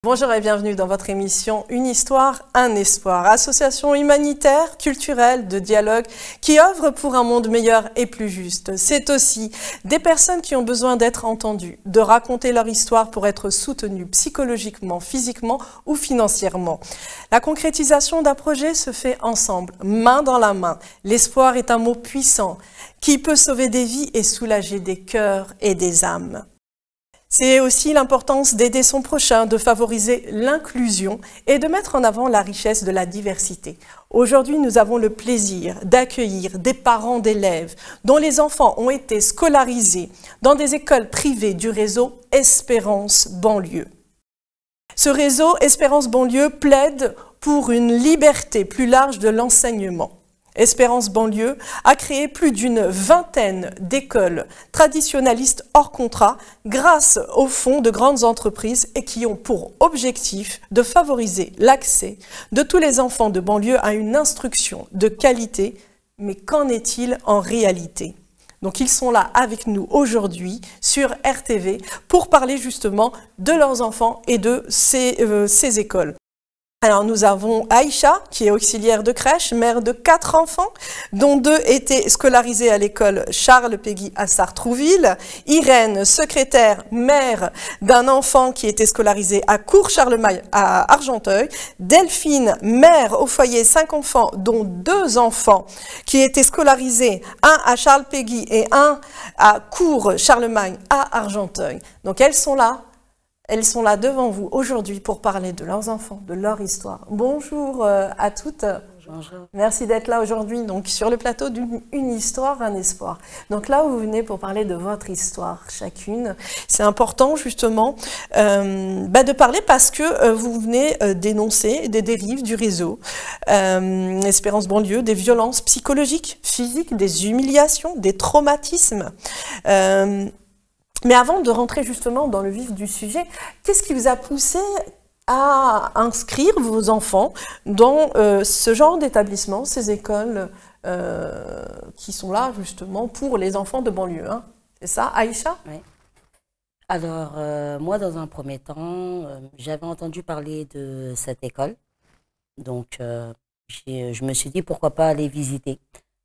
Bonjour et bienvenue dans votre émission Une histoire, un espoir, association humanitaire, culturelle, de dialogue qui œuvre pour un monde meilleur et plus juste. C'est aussi des personnes qui ont besoin d'être entendues, de raconter leur histoire pour être soutenues psychologiquement, physiquement ou financièrement. La concrétisation d'un projet se fait ensemble, main dans la main. L'espoir est un mot puissant qui peut sauver des vies et soulager des cœurs et des âmes. C'est aussi l'importance d'aider son prochain, de favoriser l'inclusion et de mettre en avant la richesse de la diversité. Aujourd'hui, nous avons le plaisir d'accueillir des parents d'élèves dont les enfants ont été scolarisés dans des écoles privées du réseau Espérance Banlieue. Ce réseau Espérance Banlieue plaide pour une liberté plus large de l'enseignement. Espérance Banlieue a créé plus d'une vingtaine d'écoles traditionnalistes hors contrat grâce aux fonds de grandes entreprises et qui ont pour objectif de favoriser l'accès de tous les enfants de banlieue à une instruction de qualité. Mais qu'en est-il en réalité ? Donc ils sont là avec nous aujourd'hui sur RTV pour parler justement de leurs enfants et de ces écoles. Alors nous avons Aïcha, qui est auxiliaire de crèche, mère de 4 enfants, dont 2 étaient scolarisés à l'école Charles Péguy à Sartrouville. Irène, secrétaire, mère d'un enfant qui était scolarisé à Cours-Charlemagne à Argenteuil. Delphine, mère au foyer 5 enfants, dont 2 enfants qui étaient scolarisés, un à Charles Péguy et un à Cours-Charlemagne à Argenteuil. Donc elles sont là. Elles sont là devant vous aujourd'hui pour parler de leurs enfants, de leur histoire. Bonjour à toutes. Bonjour. Merci d'être là aujourd'hui donc sur le plateau d'une histoire, un espoir. Donc là, vous venez pour parler de votre histoire chacune. C'est important justement de parler parce que vous venez dénoncer des dérives du réseau Espérance Banlieue, des violences psychologiques, physiques, des humiliations, des traumatismes. Mais avant de rentrer justement dans le vif du sujet, qu'est-ce qui vous a poussé à inscrire vos enfants dans ce genre d'établissement, ces écoles qui sont là justement pour les enfants de banlieue, hein? C'est ça, Aïcha? Oui. Alors, moi, dans un premier temps, j'avais entendu parler de cette école. Donc, je me suis dit, pourquoi pas aller visiter.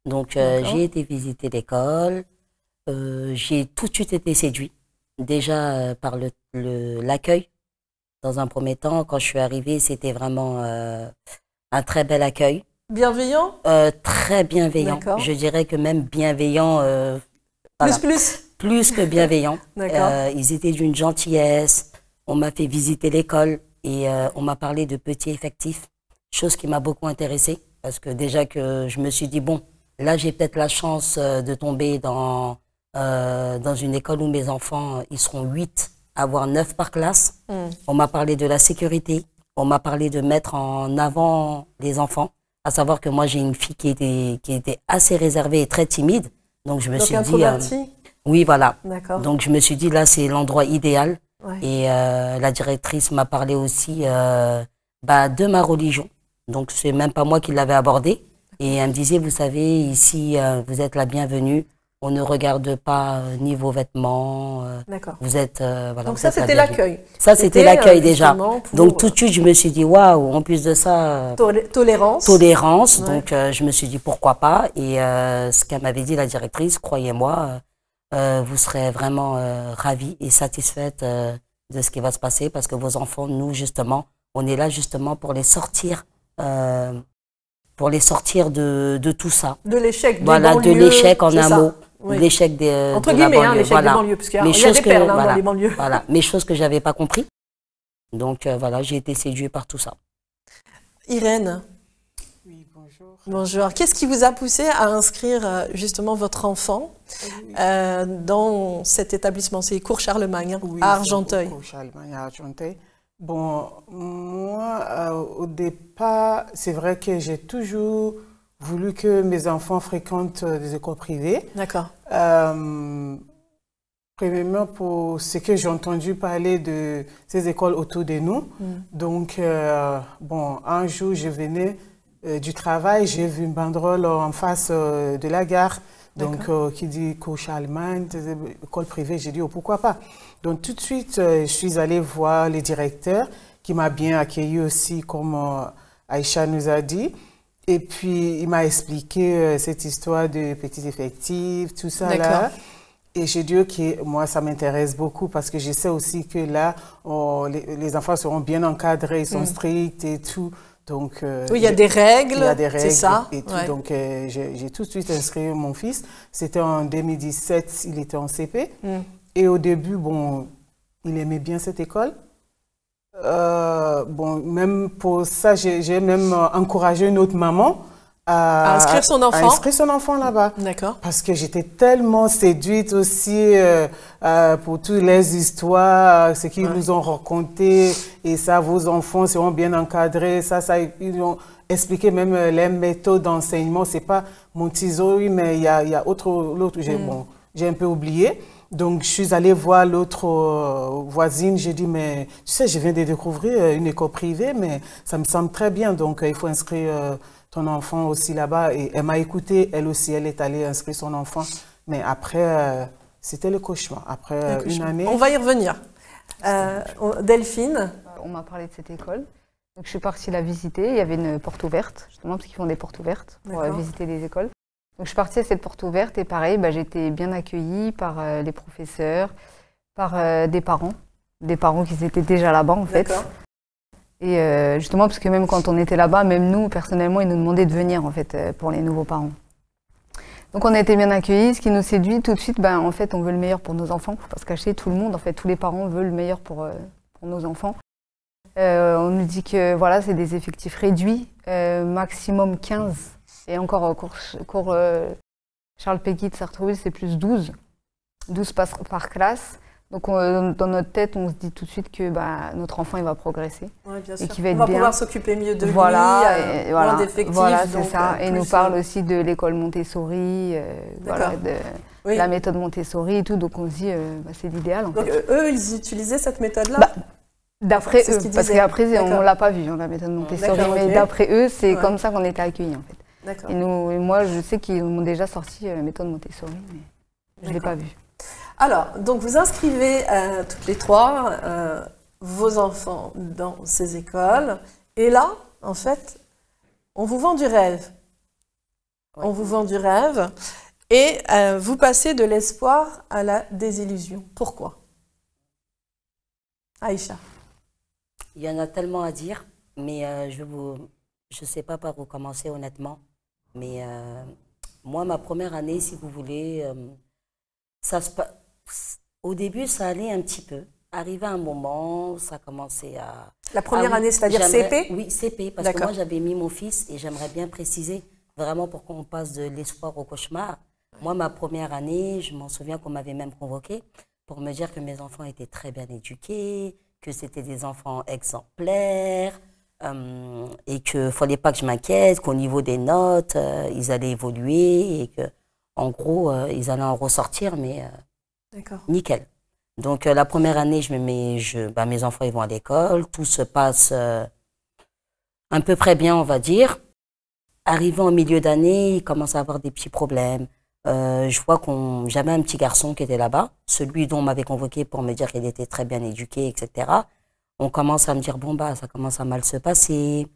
Donc, j'ai été visiter l'école. J'ai tout de suite été séduit, déjà par l'accueil. Dans un premier temps, quand je suis arrivée, c'était vraiment un très bel accueil. Bienveillant? Très bienveillant. Je dirais que même bienveillant. Voilà. Plus que bienveillant. Ils étaient d'une gentillesse. On m'a fait visiter l'école et on m'a parlé de petits effectifs, chose qui m'a beaucoup intéressée parce que déjà que je me suis dit, bon, là j'ai peut-être la chance de tomber dans une école où mes enfants, ils seront 8, voire 9 par classe. On m'a parlé de la sécurité, on m'a parlé de mettre en avant les enfants, à savoir que moi j'ai une fille qui était assez réservée et très timide. Donc je me suis dit... oui, voilà. Donc je me suis dit, là c'est l'endroit idéal. Ouais. Et la directrice m'a parlé aussi de ma religion. Donc c'est même pas moi qui l'avais abordé. Et elle me disait, vous savez, ici vous êtes la bienvenue. On ne regarde pas ni vos vêtements. Vous êtes voilà. Donc ça c'était l'accueil. Ça c'était l'accueil déjà. Donc tout de suite je me suis dit waouh. En plus de ça. Tolérance. Tolérance. Ouais. Donc je me suis dit pourquoi pas. Et ce qu'elle m'avait dit la directrice, croyez-moi, vous serez vraiment ravis et satisfaite de ce qui va se passer parce que vos enfants, nous justement, on est là justement pour les sortir. Pour les sortir de tout ça. De l'échec des banlieues. Voilà, de l'échec en un mot. Oui. L'échec des entre guillemets, hein, l'échec des banlieues, parce qu'il y a des perles dans les banlieues. Voilà, mais choses que je n'avais pas compris. Donc voilà, j'ai été séduite par tout ça. Irène. Oui, bonjour. Bonjour. Qu'est-ce qui vous a poussé à inscrire justement votre enfant dans cet établissement? C'est Cours-Charlemagne, à Argenteuil. Cours-Charlemagne à Argenteuil. Bon, moi, au départ, c'est vrai que j'ai toujours voulu que mes enfants fréquentent des écoles privées. D'accord. Premièrement, pour ce que j'ai entendu parler de ces écoles autour de nous. Donc, bon, un jour, je venais du travail, j'ai vu une banderole en face de la gare. Donc, qui dit Cours-Charlemagne, école privée, j'ai dit, oh, pourquoi pas. Donc, tout de suite, je suis allée voir les directeurs qui m'a bien accueilli aussi, comme Aïcha nous a dit. Et puis, il m'a expliqué cette histoire de petits effectifs, tout ça là. Et j'ai dit, OK, moi, ça m'intéresse beaucoup parce que je sais aussi que là, les enfants seront bien encadrés, ils sont stricts et tout. Donc, oui, il y a des règles, c'est ça. Et tout. Donc, j'ai tout de suite inscrit mon fils. C'était en 2017, il était en CP. Et au début, bon, il aimait bien cette école. Bon, même pour ça, j'ai même encouragé une autre maman à inscrire son enfant. À inscrire son enfant là-bas. D'accord. Parce que j'étais tellement séduite aussi pour toutes les histoires, ce qu'ils nous ont raconté. Et ça, vos enfants seront bien encadrés. Ça, ils ont expliqué même les méthodes d'enseignement. C'est pas Montessori, mais il y a l'autre, j'ai un peu oublié. Donc, je suis allée voir l'autre voisine. J'ai dit, mais tu sais, je viens de découvrir une école privée, mais ça me semble très bien. Donc, il faut inscrire ton enfant aussi là-bas. Et elle m'a écoutée. Elle aussi, elle est allée inscrire son enfant. Mais après, c'était le cauchemar. Après une année... On va y revenir. Delphine? On m'a parlé de cette école. Donc, je suis partie la visiter. Il y avait une porte ouverte, justement, parce qu'ils font des portes ouvertes pour visiter les écoles. Donc, je suis partie à cette porte ouverte et pareil, j'ai été bien accueillie par les professeurs, par des parents qui étaient déjà là-bas en fait. Et justement, parce que même quand on était là-bas, même nous, personnellement, ils nous demandaient de venir en fait pour les nouveaux parents. Donc, on a été bien accueillis. Ce qui nous séduit tout de suite, en fait, on veut le meilleur pour nos enfants. Faut pas se cacher, tout le monde, en fait, tous les parents veulent le meilleur pour nos enfants. On nous dit que voilà, c'est des effectifs réduits, maximum 15. Et encore au cours Charles Péguy de Sartrouville, c'est plus 12 par classe. Donc dans notre tête, on se dit tout de suite que notre enfant il va progresser. Ouais, bien sûr. Et qu'il va être on va bien. pouvoir s'occuper mieux de lui, moins d'effectifs. Voilà, c'est ça. Et nous parle aussi de l'école Montessori, de la méthode Montessori et tout. Donc on se dit, c'est l'idéal en fait. Donc eux, ils utilisaient cette méthode-là d'après eux, parce qu'après on ne l'a pas vu, la méthode Montessori, mais d'après eux, c'est comme ça qu'on était accueillis en fait. Et moi, je sais qu'ils m'ont déjà sorti la méthode Montessori, mais je ne l'ai pas vue. Alors, donc vous inscrivez toutes les trois vos enfants dans ces écoles. Et là, en fait, on vous vend du rêve. On vous vend du rêve. Et vous passez de l'espoir à la désillusion. Pourquoi? Aïcha. Il y en a tellement à dire, mais je ne sais pas par où commencer honnêtement. Mais moi, ma première année, si vous voulez, au début, ça allait un petit peu. Arrivé à un moment, ça commençait à... La première année, c'est-à-dire CP? Oui, CP, parce que moi, j'avais mis mon fils et j'aimerais bien préciser, vraiment pour qu'on passe de l'espoir au cauchemar. Moi, ma première année, je m'en souviens qu'on m'avait même convoqué pour me dire que mes enfants étaient très bien éduqués, que c'était des enfants exemplaires, et qu'il ne fallait pas que je m'inquiète, qu'au niveau des notes, ils allaient évoluer et qu'en gros, ils allaient en ressortir, mais nickel. Donc, la première année, mes enfants ils vont à l'école, tout se passe à peu près bien, on va dire. Arrivant au milieu d'année, ils commencent à avoir des petits problèmes. Je vois j'avais un petit garçon qui était là-bas, celui dont on m'avait convoqué pour me dire qu'il était très bien éduqué, etc. On commence à me dire, ça commence à mal se passer.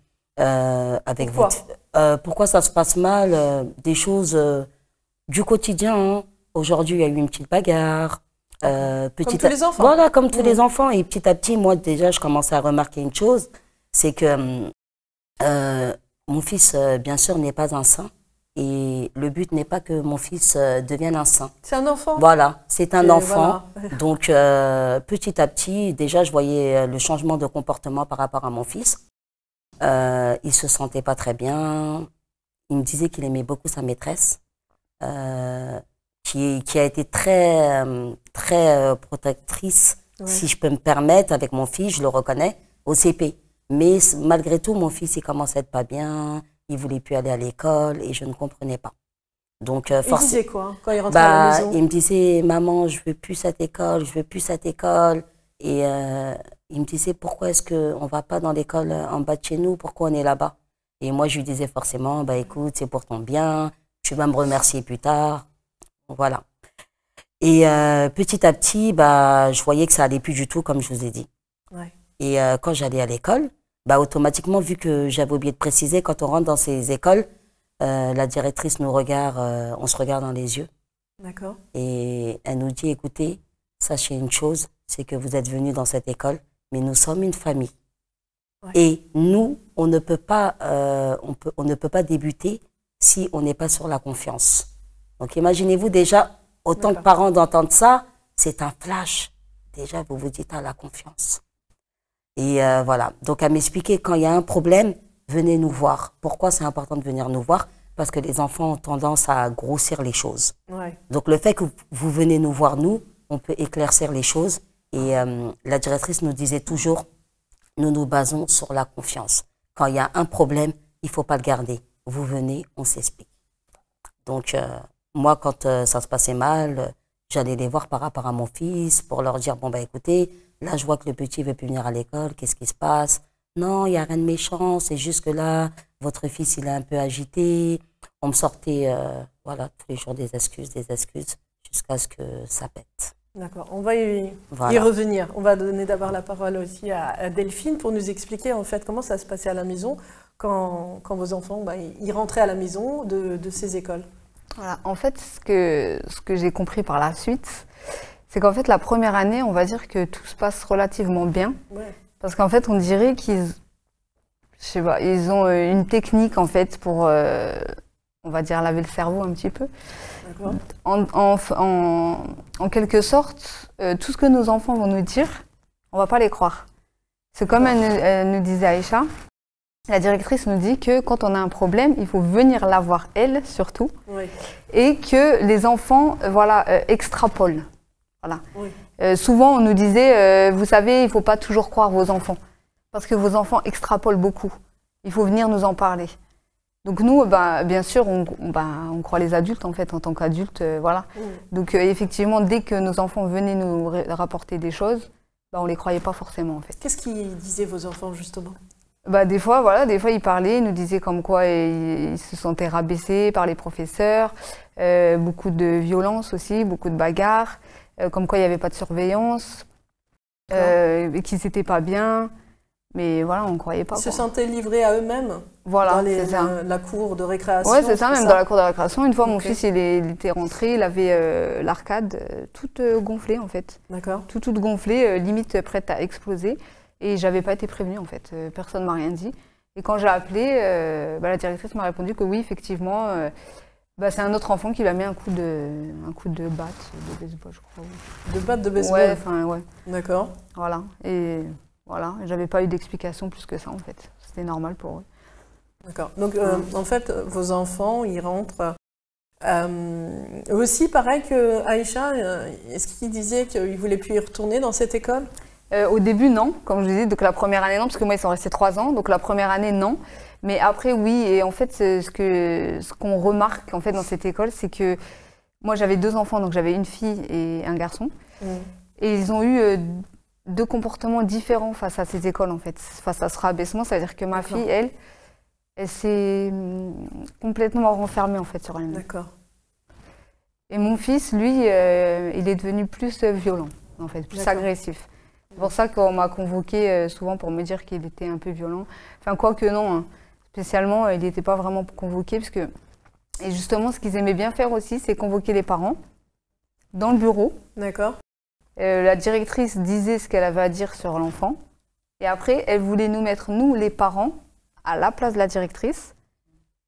Pourquoi ça se passe mal? Des choses du quotidien. Hein. Aujourd'hui, il y a eu une petite bagarre. Comme tous les enfants. Voilà, comme tous les enfants. Et petit à petit, moi, déjà, je commençais à remarquer une chose, c'est que mon fils, bien sûr, n'est pas un saint. Et le but n'est pas que mon fils devienne un saint. C'est un enfant. Voilà, c'est un enfant. Voilà. Donc, petit à petit, déjà, je voyais le changement de comportement par rapport à mon fils. Il se sentait pas très bien. Il me disait qu'il aimait beaucoup sa maîtresse, qui a été très protectrice, si je peux me permettre, avec mon fils, je le reconnais, au CP. Mais malgré tout, mon fils, il commence à être pas bien. Il ne voulait plus aller à l'école et je ne comprenais pas. Donc, il disait quoi quand il rentrait à la maison? Il me disait, maman, je ne veux plus cette école, je ne veux plus cette école. Et il me disait, pourquoi est-ce qu'on ne va pas dans l'école en bas de chez nous? Pourquoi on est là-bas? Et moi, je lui disais forcément, écoute, c'est pour ton bien, tu vas me remercier plus tard. Voilà. Et petit à petit, je voyais que ça n'allait plus du tout, comme je vous ai dit. Ouais. Et quand j'allais à l'école, bah, automatiquement, vu que j'avais oublié de préciser, quand on rentre dans ces écoles, la directrice nous regarde, on se regarde dans les yeux. D'accord. Et elle nous dit, écoutez, sachez une chose, c'est que vous êtes venus dans cette école, mais nous sommes une famille. Ouais. Et nous, on ne peut pas débuter si on n'est pas sur la confiance. Donc imaginez-vous déjà, autant que parents d'entendre ça, c'est un flash. Déjà, vous vous dites, la confiance. Et voilà, donc à m'expliquer, quand il y a un problème, venez nous voir. Pourquoi c'est important de venir nous voir? Parce que les enfants ont tendance à grossir les choses. Ouais. Donc le fait que vous venez nous voir, nous, on peut éclaircir les choses. Et la directrice nous disait toujours, nous nous basons sur la confiance. Quand il y a un problème, il ne faut pas le garder. Vous venez, on s'explique. Donc moi, quand ça se passait mal, j'allais les voir par rapport à mon fils pour leur dire, bon, bah écoutez, là, je vois que le petit ne veut plus venir à l'école, qu'est-ce qui se passe? Non, il n'y a rien de méchant, c'est juste que là, votre fils, il est un peu agité. On me sortait, voilà, tous les jours des excuses, jusqu'à ce que ça pète. D'accord, on va y revenir. On va donner d'abord la parole aussi à Delphine pour nous expliquer en fait comment ça se passait à la maison quand vos enfants ils rentraient à la maison de ces écoles. Voilà, en fait, ce que j'ai compris par la suite, c'est qu'en fait, la première année, on va dire que tout se passe relativement bien. Ouais. Parce qu'en fait, on dirait qu'ils, je sais pas, ils ont une technique en fait pour, on va dire, laver le cerveau un petit peu. En quelque sorte, tout ce que nos enfants vont nous dire, on va pas les croire. C'est comme elle nous disait Aïcha, la directrice nous dit que quand on a un problème, il faut venir la voir elle surtout, oui. Et que les enfants, voilà, extrapolent. Voilà. Oui. Souvent, on nous disait, vous savez, il ne faut pas toujours croire vos enfants, parce que vos enfants extrapolent beaucoup. Il faut venir nous en parler. Donc nous, bien sûr, on croit les adultes, en fait, en tant qu'adultes, voilà. Oui. Donc effectivement, dès que nos enfants venaient nous rapporter des choses, on ne les croyait pas forcément, en fait. Qu'est-ce qu'ils disaient, vos enfants, justement? Des fois, ils parlaient, ils nous disaient comme quoi ils se sentaient rabaissés par les professeurs, beaucoup de violence aussi, beaucoup de bagarres. Comme quoi il n'y avait pas de surveillance, et qu'ils n'étaient pas bien, mais voilà, on ne croyait pas. Ils se sentaient livrés à eux-mêmes, voilà, dans la cour de récréation. Oui, c'est ça, même dans la cour de récréation. Une fois, mon fils, il était rentré, il avait l'arcade toute gonflée, en fait. D'accord. Toute gonflée, limite prête à exploser. Et je n'avais pas été prévenue, en fait. Personne ne m'a rien dit. Et quand j'ai appelé, la directrice m'a répondu que oui, effectivement... c'est un autre enfant qui lui a mis un coup de batte de baseball, je crois. De batte de baseball? Ouais, enfin, ouais. D'accord. Voilà, et voilà, j'avais pas eu d'explication plus que ça, en fait. C'était normal pour eux. D'accord. Donc, en fait, vos enfants, ils rentrent... aussi, pareil que Aïcha, est-ce qu'ils disaient qu'ils ne voulaient plus y retourner dans cette école? Au début, non. Comme je disais, donc la première année, non, parce que moi, ils sont restés 3 ans. Donc la première année, non. Mais après, oui, et en fait, ce qu'on remarque en fait dans cette école, c'est que moi j'avais 2 enfants, donc j'avais une fille et un garçon, et ils ont eu 2 comportements différents face à ces écoles en fait, face à ce rabaissement. C'est-à-dire que ma fille, elle s'est complètement renfermée en fait sur elle-même. D'accord. Et mon fils, lui, il est devenu plus violent en fait, plus agressif. C'est pour ça qu'on m'a convoqué souvent pour me dire qu'il était un peu violent. Enfin, quoique non. Hein. Spécialement, il n'était pas vraiment convoqué parce que... Et justement, ce qu'ils aimaient bien faire aussi, c'est convoquer les parents dans le bureau. D'accord. La directrice disait ce qu'elle avait à dire sur l'enfant. Et après, elle voulait nous mettre, nous, les parents, à la place de la directrice.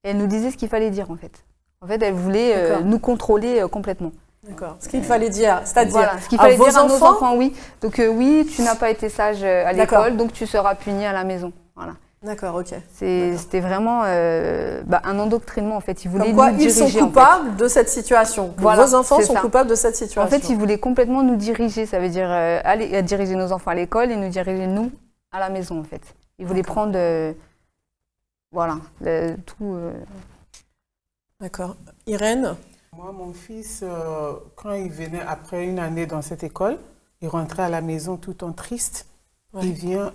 Et elle nous disait ce qu'il fallait dire, en fait. En fait, elle voulait nous contrôler complètement. D'accord. Ce qu'il fallait dire, c'est-à-dire voilà, ce qu'il fallait dire à nos enfants, oui. Donc oui, tu n'as pas été sage à l'école, donc tu seras puni à la maison. Voilà. D'accord, ok. C'était vraiment un endoctrinement en fait. Ils voulaient comme quoi, nous diriger, ils sont coupables de cette situation. Voilà, vos enfants sont coupables de cette situation. En fait, ils voulaient complètement nous diriger. Ça veut dire aller diriger nos enfants à l'école et nous diriger nous à la maison en fait. Ils voulaient prendre voilà tout. D'accord. Irène? Moi, mon fils, quand il venait après une année dans cette école, il rentrait à la maison tout en triste. Ouais. Il vient.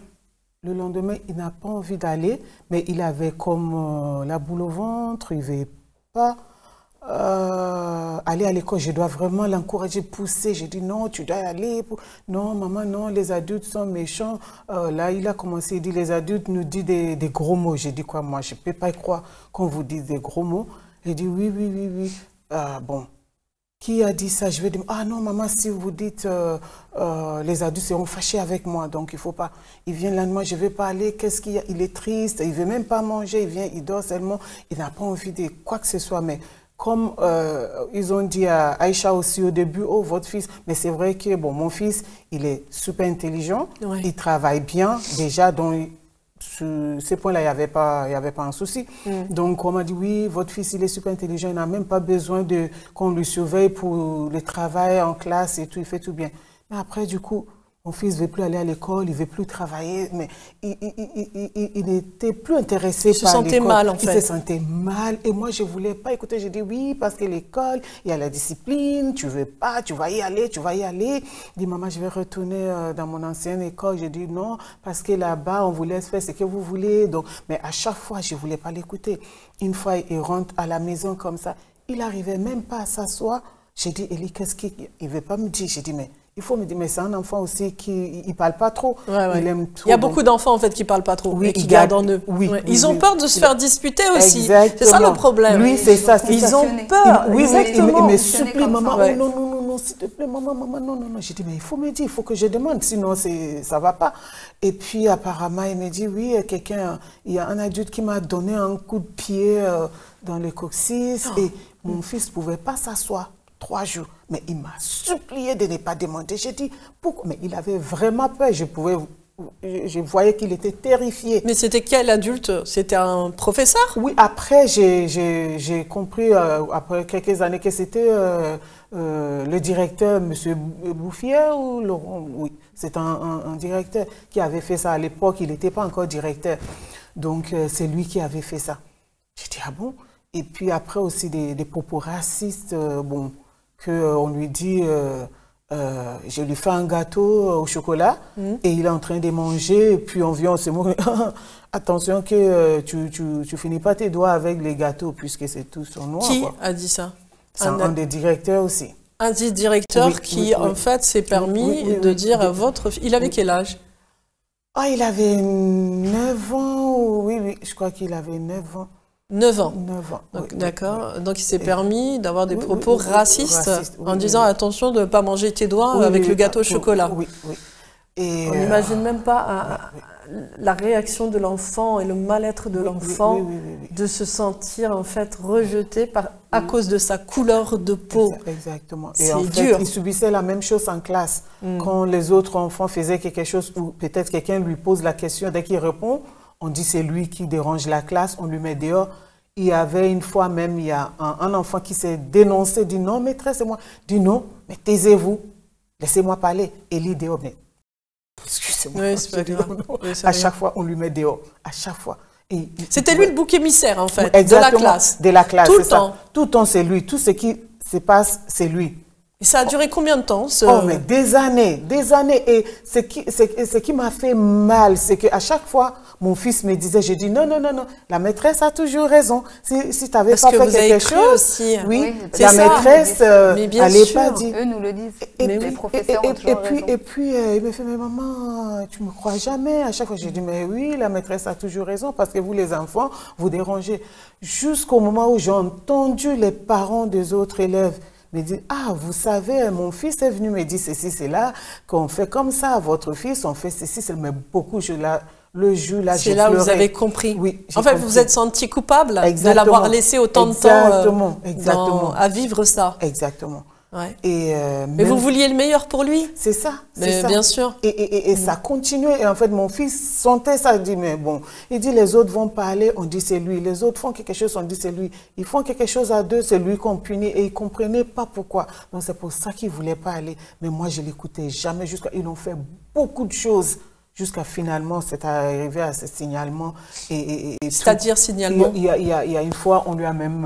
Le lendemain, il n'a pas envie d'aller, mais il avait comme la boule au ventre, il ne veut pas aller à l'école, je dois vraiment l'encourager, pousser. J'ai dit non, tu dois y aller. Non, maman, non, les adultes sont méchants. Là, il a commencé, il dit les adultes nous disent des gros mots. J'ai dit quoi, moi, je ne peux pas y croire qu'on vous dise des gros mots. Il dit oui, oui, oui, oui. Bon, qui a dit ça? Je vais dire, ah non, maman, si vous dites les adultes seront fâchés avec moi, donc il ne faut pas. Il vient là, moi, je ne vais pas aller. Qu'est-ce qu'il y a? Il est triste, il ne veut même pas manger, il vient, il dort seulement. Il n'a pas envie de quoi que ce soit, mais comme ils ont dit à Aïcha aussi au début, oh, votre fils, mais c'est vrai que bon, mon fils, il est super intelligent, oui. Il travaille bien, déjà, donc sur ces points-là, il n'y avait pas un souci. Donc, on m'a dit, oui, votre fils, il est super intelligent, il n'a même pas besoin qu'on lui surveille pour le travail en classe et tout, il fait tout bien. Mais après, du coup, mon fils ne veut plus aller à l'école, il ne veut plus travailler, mais il n'était plus intéressé par l'école. Il se sentait mal, en fait. Il se sentait mal. Et moi, je ne voulais pas écouter. J'ai dit oui, parce que l'école, il y a la discipline, tu ne veux pas, tu vas y aller, tu vas y aller. Il dit, maman, je vais retourner dans mon ancienne école. J'ai dit non, parce que là-bas, on vous laisse faire ce que vous voulez. Donc, mais à chaque fois, je ne voulais pas l'écouter. Une fois, il rentre à la maison comme ça. Il n'arrivait même pas à s'asseoir. J'ai dit, Eli, qu'est-ce qu'il ne veut pas me dire? J'ai dit, mais il faut me dire, mais c'est un enfant aussi qui ne parle pas trop. Ouais. Il aime trop. Il y a beaucoup d'enfants en fait qui ne parlent pas trop, oui, et qui gardent en eux. Oui, ouais. Ils ont peur de se faire disputer aussi. C'est ça le problème. Lui, c'est ça. Ils ont peur. Oui, exactement. Il me supplie, maman, oh, non, s'il te plaît, maman, non. J'ai dit, mais il faut me dire, il faut que je demande, sinon ça ne va pas. Et puis apparemment, il me dit, oui, il y a un adulte qui m'a donné un coup de pied dans le coccyx et mon fils ne pouvait pas s'asseoir 3 jours. Mais il m'a supplié de ne pas demander. J'ai dit, pourquoi? Mais il avait vraiment peur. Je voyais qu'il était terrifié. Mais c'était quel adulte? C'était un professeur? Oui, après, j'ai compris, après quelques années, que c'était le directeur, M. Bouffier ou Laurent. Oui, c'est un directeur qui avait fait ça à l'époque. Il n'était pas encore directeur. Donc, c'est lui qui avait fait ça. J'ai dit, ah bon? Et puis après aussi des propos racistes, bon, qu'on lui dit, je lui fais un gâteau au chocolat et il est en train de manger et puis on vient, on se moque, attention que tu finis pas tes doigts avec les gâteaux puisque c'est tout sur noir. Qui a dit ça? C'est un des directeurs aussi. Un des directeurs qui en fait s'est permis de dire à votre fille, il avait quel âge? Ah, il avait 9 ans, oui, je crois qu'il avait 9 ans. 9 ans. 9 ans. D'accord. Donc il s'est permis d'avoir des propos racistes en disant attention de ne pas manger tes doigts avec le gâteau au chocolat. Oui. Et on n'imagine même pas la réaction de l'enfant et le mal-être de l'enfant de se sentir en fait rejeté à cause de sa couleur de peau. Exactement. Et en fait, il subissait la même chose en classe. Quand les autres enfants faisaient quelque chose ou peut-être quelqu'un lui pose la question, dès qu'il répond, on dit c'est lui qui dérange la classe, on lui met dehors. Il y avait une fois même, il y a un enfant qui s'est dénoncé, dit non maîtresse, c'est moi. Dit non, mais taisez-vous, laissez-moi parler. Et lui dehors, mais excusez-moi. Oui, c'est pas grave. À chaque fois, on lui met dehors, à chaque fois. C'était lui le bouc émissaire en fait, de la classe. De la classe, tout le temps. Tout le temps, c'est lui. Tout ce qui se passe, c'est lui. Et ça a duré combien de temps Oh, mais des années. Et ce qui m'a fait mal, c'est qu'à chaque fois, mon fils me disait, j'ai dit, non, la maîtresse a toujours raison. Si tu n'avais pas fait quelque chose, aussi. Oui, la maîtresse n'allait pas dire. Eux nous le disent, mais les professeurs ont toujours raison. Et puis, il me fait, mais maman, tu ne me crois jamais. À chaque fois, j'ai dit, mais oui, la maîtresse a toujours raison parce que vous, les enfants, vous dérangez. Jusqu'au moment où j'ai entendu les parents des autres élèves me dit, ah, vous savez, mon fils est venu me dire ceci, c'est là, qu'on fait comme ça, votre fils, on fait ceci, c'est mais beaucoup, le jour là, c'est là où vous avez compris. Oui, en fait, vous vous êtes senti coupable de l'avoir laissé autant de temps à vivre ça. Exactement. Ouais. Mais vous vouliez le meilleur pour lui. C'est ça. Bien sûr. Et ça continuait. Et en fait, mon fils sentait ça. Il dit, mais bon, il dit, les autres vont parler, on dit c'est lui. Les autres font quelque chose, on dit c'est lui. Ils font quelque chose à deux, c'est lui qu'on punit. Et il ne comprenait pas pourquoi. Donc c'est pour ça qu'il ne voulait pas aller. Mais moi, je ne l'écoutais jamais. Ils ont fait beaucoup de choses. Jusqu'à finalement, c'est arrivé à ce signalement. C'est-à-dire signalement? Il y a une fois, on lui a même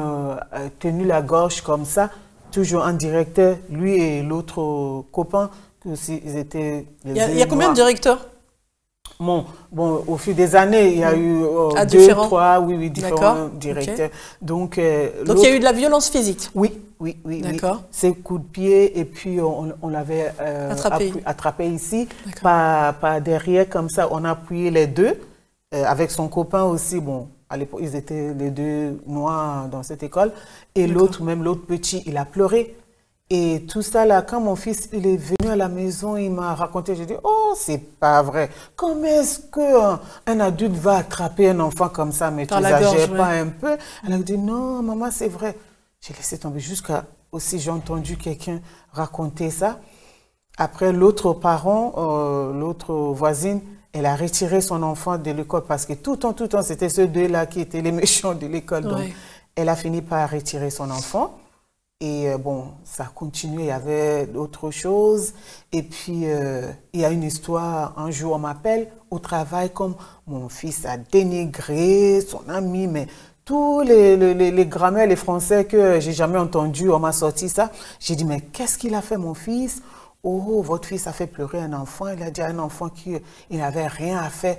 tenu la gorge comme ça. Toujours un directeur, lui et l'autre copain, ils étaient... Il y a combien de directeurs? Bon, au fil des années, il y a eu trois différents directeurs. Okay. Donc il y a eu de la violence physique. Oui. C'est coups de pied et puis on l'avait attrapé ici, pas derrière comme ça. On a appuyé les deux avec son copain aussi. Bon, à l'époque, ils étaient les deux noirs dans cette école. Et l'autre petit, il a pleuré. Et tout ça là, quand mon fils il est venu à la maison, il m'a raconté, j'ai dit, oh, c'est pas vrai. Comment est-ce qu'un adulte va attraper un enfant comme ça, mais tu n'exagères pas un peu? Elle a dit, non, maman, c'est vrai. J'ai laissé tomber jusqu'à aussi, j'ai entendu quelqu'un raconter ça. Après, l'autre parent, l'autre voisine, elle a retiré son enfant de l'école parce que tout le temps, c'était ceux deux-là qui étaient les méchants de l'école. Donc, elle a fini par retirer son enfant. Et bon, ça a continué, il y avait d'autres choses. Et puis, il y a une histoire, un jour, on m'appelle au travail comme mon fils a dénigré son ami, mais tous les grammaires, les français que j'ai jamais entendus, on m'a sorti ça. J'ai dit, mais qu'est-ce qu'il a fait, mon fils? Oh, votre fils a fait pleurer un enfant. Il a dit à un enfant qu'il n'avait rien à faire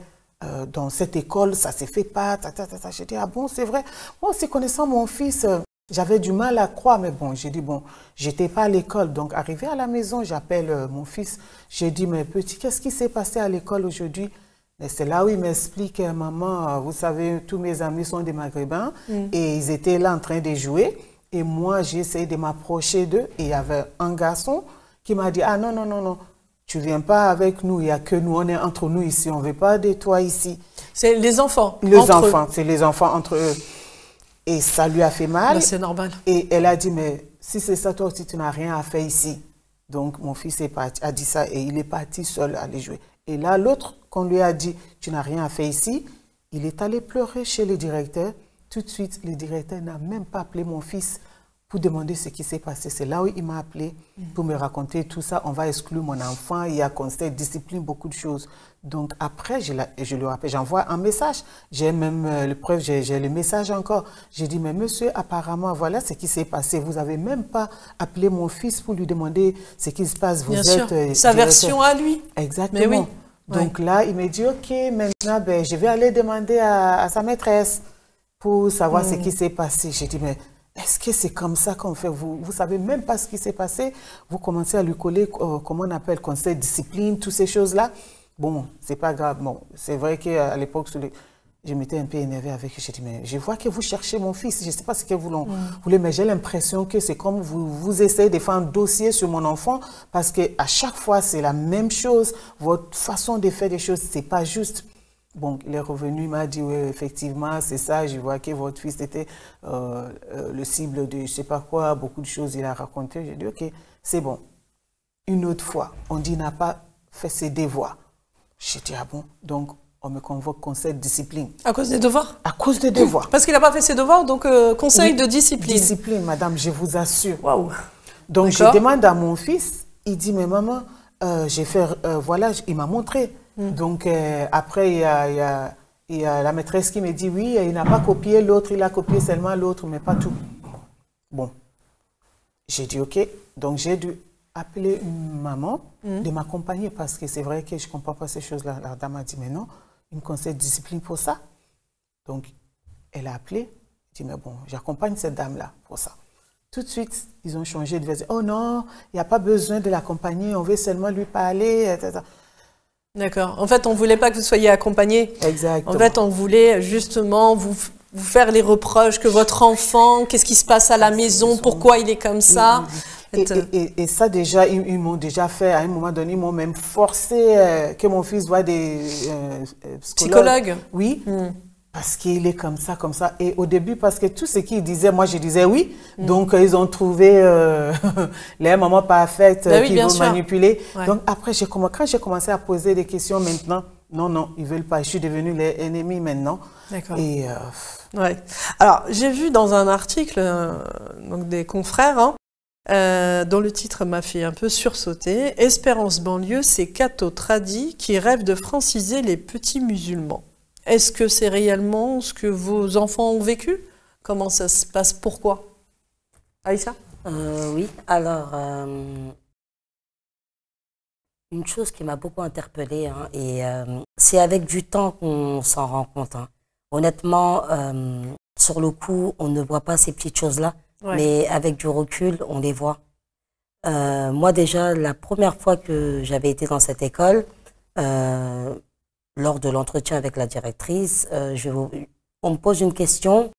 dans cette école, ça s'est fait pas. J'ai dit, ah bon, c'est vrai? Moi aussi, connaissant mon fils, j'avais du mal à croire, mais bon, j'ai dit, bon, j'étais pas à l'école. Donc, arrivé à la maison, j'appelle mon fils. J'ai dit, mais petit, qu'est-ce qui s'est passé à l'école aujourd'hui? Et c'est là où il m'explique, maman, vous savez, tous mes amis sont des Maghrébins et ils étaient là en train de jouer. Et moi, j'ai essayé de m'approcher d'eux et il y avait un garçon qui m'a dit, ah non, tu viens pas avec nous, il n'y a que nous, on est entre nous ici, on ne veut pas de toi ici. C'est les enfants? C'est les enfants entre eux. Et ça lui a fait mal. C'est normal. Et elle a dit, mais si c'est ça, toi aussi, tu n'as rien à faire ici. Donc, mon fils a dit ça et il est parti seul aller jouer. Et là, l'autre, qu'on lui a dit, tu n'as rien à faire ici, il est allé pleurer chez le directeur. Tout de suite, le directeur n'a même pas appelé mon fils pour demander ce qui s'est passé. C'est là où il m'a appelé pour me raconter tout ça. On va exclure mon enfant, il y a conseil, discipline, beaucoup de choses. Donc après, je lui rappelle, j'envoie un message. J'ai même le preuve, j'ai le message encore. J'ai dit, mais monsieur, apparemment, voilà ce qui s'est passé. Vous n'avez même pas appelé mon fils pour lui demander ce qui se passe. Vous êtes sa version à lui. Exactement. Mais oui. Donc là, il m'a dit, ok, maintenant, je vais aller demander à sa maîtresse pour savoir ce qui s'est passé. J'ai dit, mais est-ce que c'est comme ça qu'on fait? Vous ne savez même pas ce qui s'est passé. Vous commencez à lui coller, comment on appelle, conseil, discipline, toutes ces choses-là. Bon, c'est pas grave. Bon, c'est vrai qu'à l'époque, je m'étais un peu énervée avec. J'ai dit, mais je vois que vous cherchez mon fils. Je ne sais pas ce que vous voulez, mais j'ai l'impression que c'est comme vous essayez de faire un dossier sur mon enfant parce qu'à chaque fois, c'est la même chose. Votre façon de faire des choses, ce n'est pas juste. Bon, il est revenu, il m'a dit, oui, effectivement, c'est ça. Je vois que votre fils était le cible de je ne sais pas quoi, beaucoup de choses il a raconté. J'ai dit, ok, c'est bon. Une autre fois, on dit, il n'a pas fait ses devoirs. J'ai dit, ah bon? Donc, on me convoque conseil de discipline. À cause des devoirs? À cause des devoirs. Parce qu'il n'a pas fait ses devoirs, donc conseil de discipline. Discipline, madame, je vous assure. Waouh. Donc, je demande à mon fils, il dit, mais maman, j'ai fait, voilà, il m'a montré. Donc, après, il y a la maîtresse qui me dit, oui, il n'a pas copié l'autre, il a copié seulement l'autre, mais pas tout. Bon, j'ai dit, ok. Donc, j'ai dû appeler une maman de m'accompagner parce que c'est vrai que je ne comprends pas ces choses-là. La dame a dit, mais non, il me conseille de discipline pour ça. Donc, elle a appelé, dit, mais bon, j'accompagne cette dame-là pour ça. Tout de suite, ils ont changé de version. Oh non, il n'y a pas besoin de l'accompagner, on veut seulement lui parler, etc. D'accord. En fait, on ne voulait pas que vous soyez accompagné. Exactement. En fait, on voulait justement vous faire les reproches que votre enfant, qu'est-ce qui se passe à la maison, pourquoi il est comme ça. Et ça, déjà, ils m'ont déjà fait, à un moment donné, ils m'ont même forcé que mon fils voie des psychologues. Oui, parce qu'il est comme ça, comme ça. Et au début, parce que tout ce qu'ils disaient, moi, je disais oui. Donc, ils ont trouvé les mamans parfaites qui vont manipuler. Ouais. Donc, après, quand j'ai commencé à poser des questions maintenant, non, ils ne veulent pas. Je suis devenue les ennemis maintenant. D'accord. Et ouais. Alors, j'ai vu dans un article donc des confrères, dont le titre m'a fait un peu sursauter. Espérance banlieue, c'est Cato Tradi qui rêve de franciser les petits musulmans. Est-ce que c'est réellement ce que vos enfants ont vécu? Comment ça se passe? Pourquoi? Aïssa? Oui, alors, une chose qui m'a beaucoup interpellée, hein, et c'est avec du temps qu'on s'en rend compte. Hein. Honnêtement, sur le coup, on ne voit pas ces petites choses-là, mais avec du recul, on les voit. Moi déjà, la première fois que j'avais été dans cette école, lors de l'entretien avec la directrice, on me pose une question.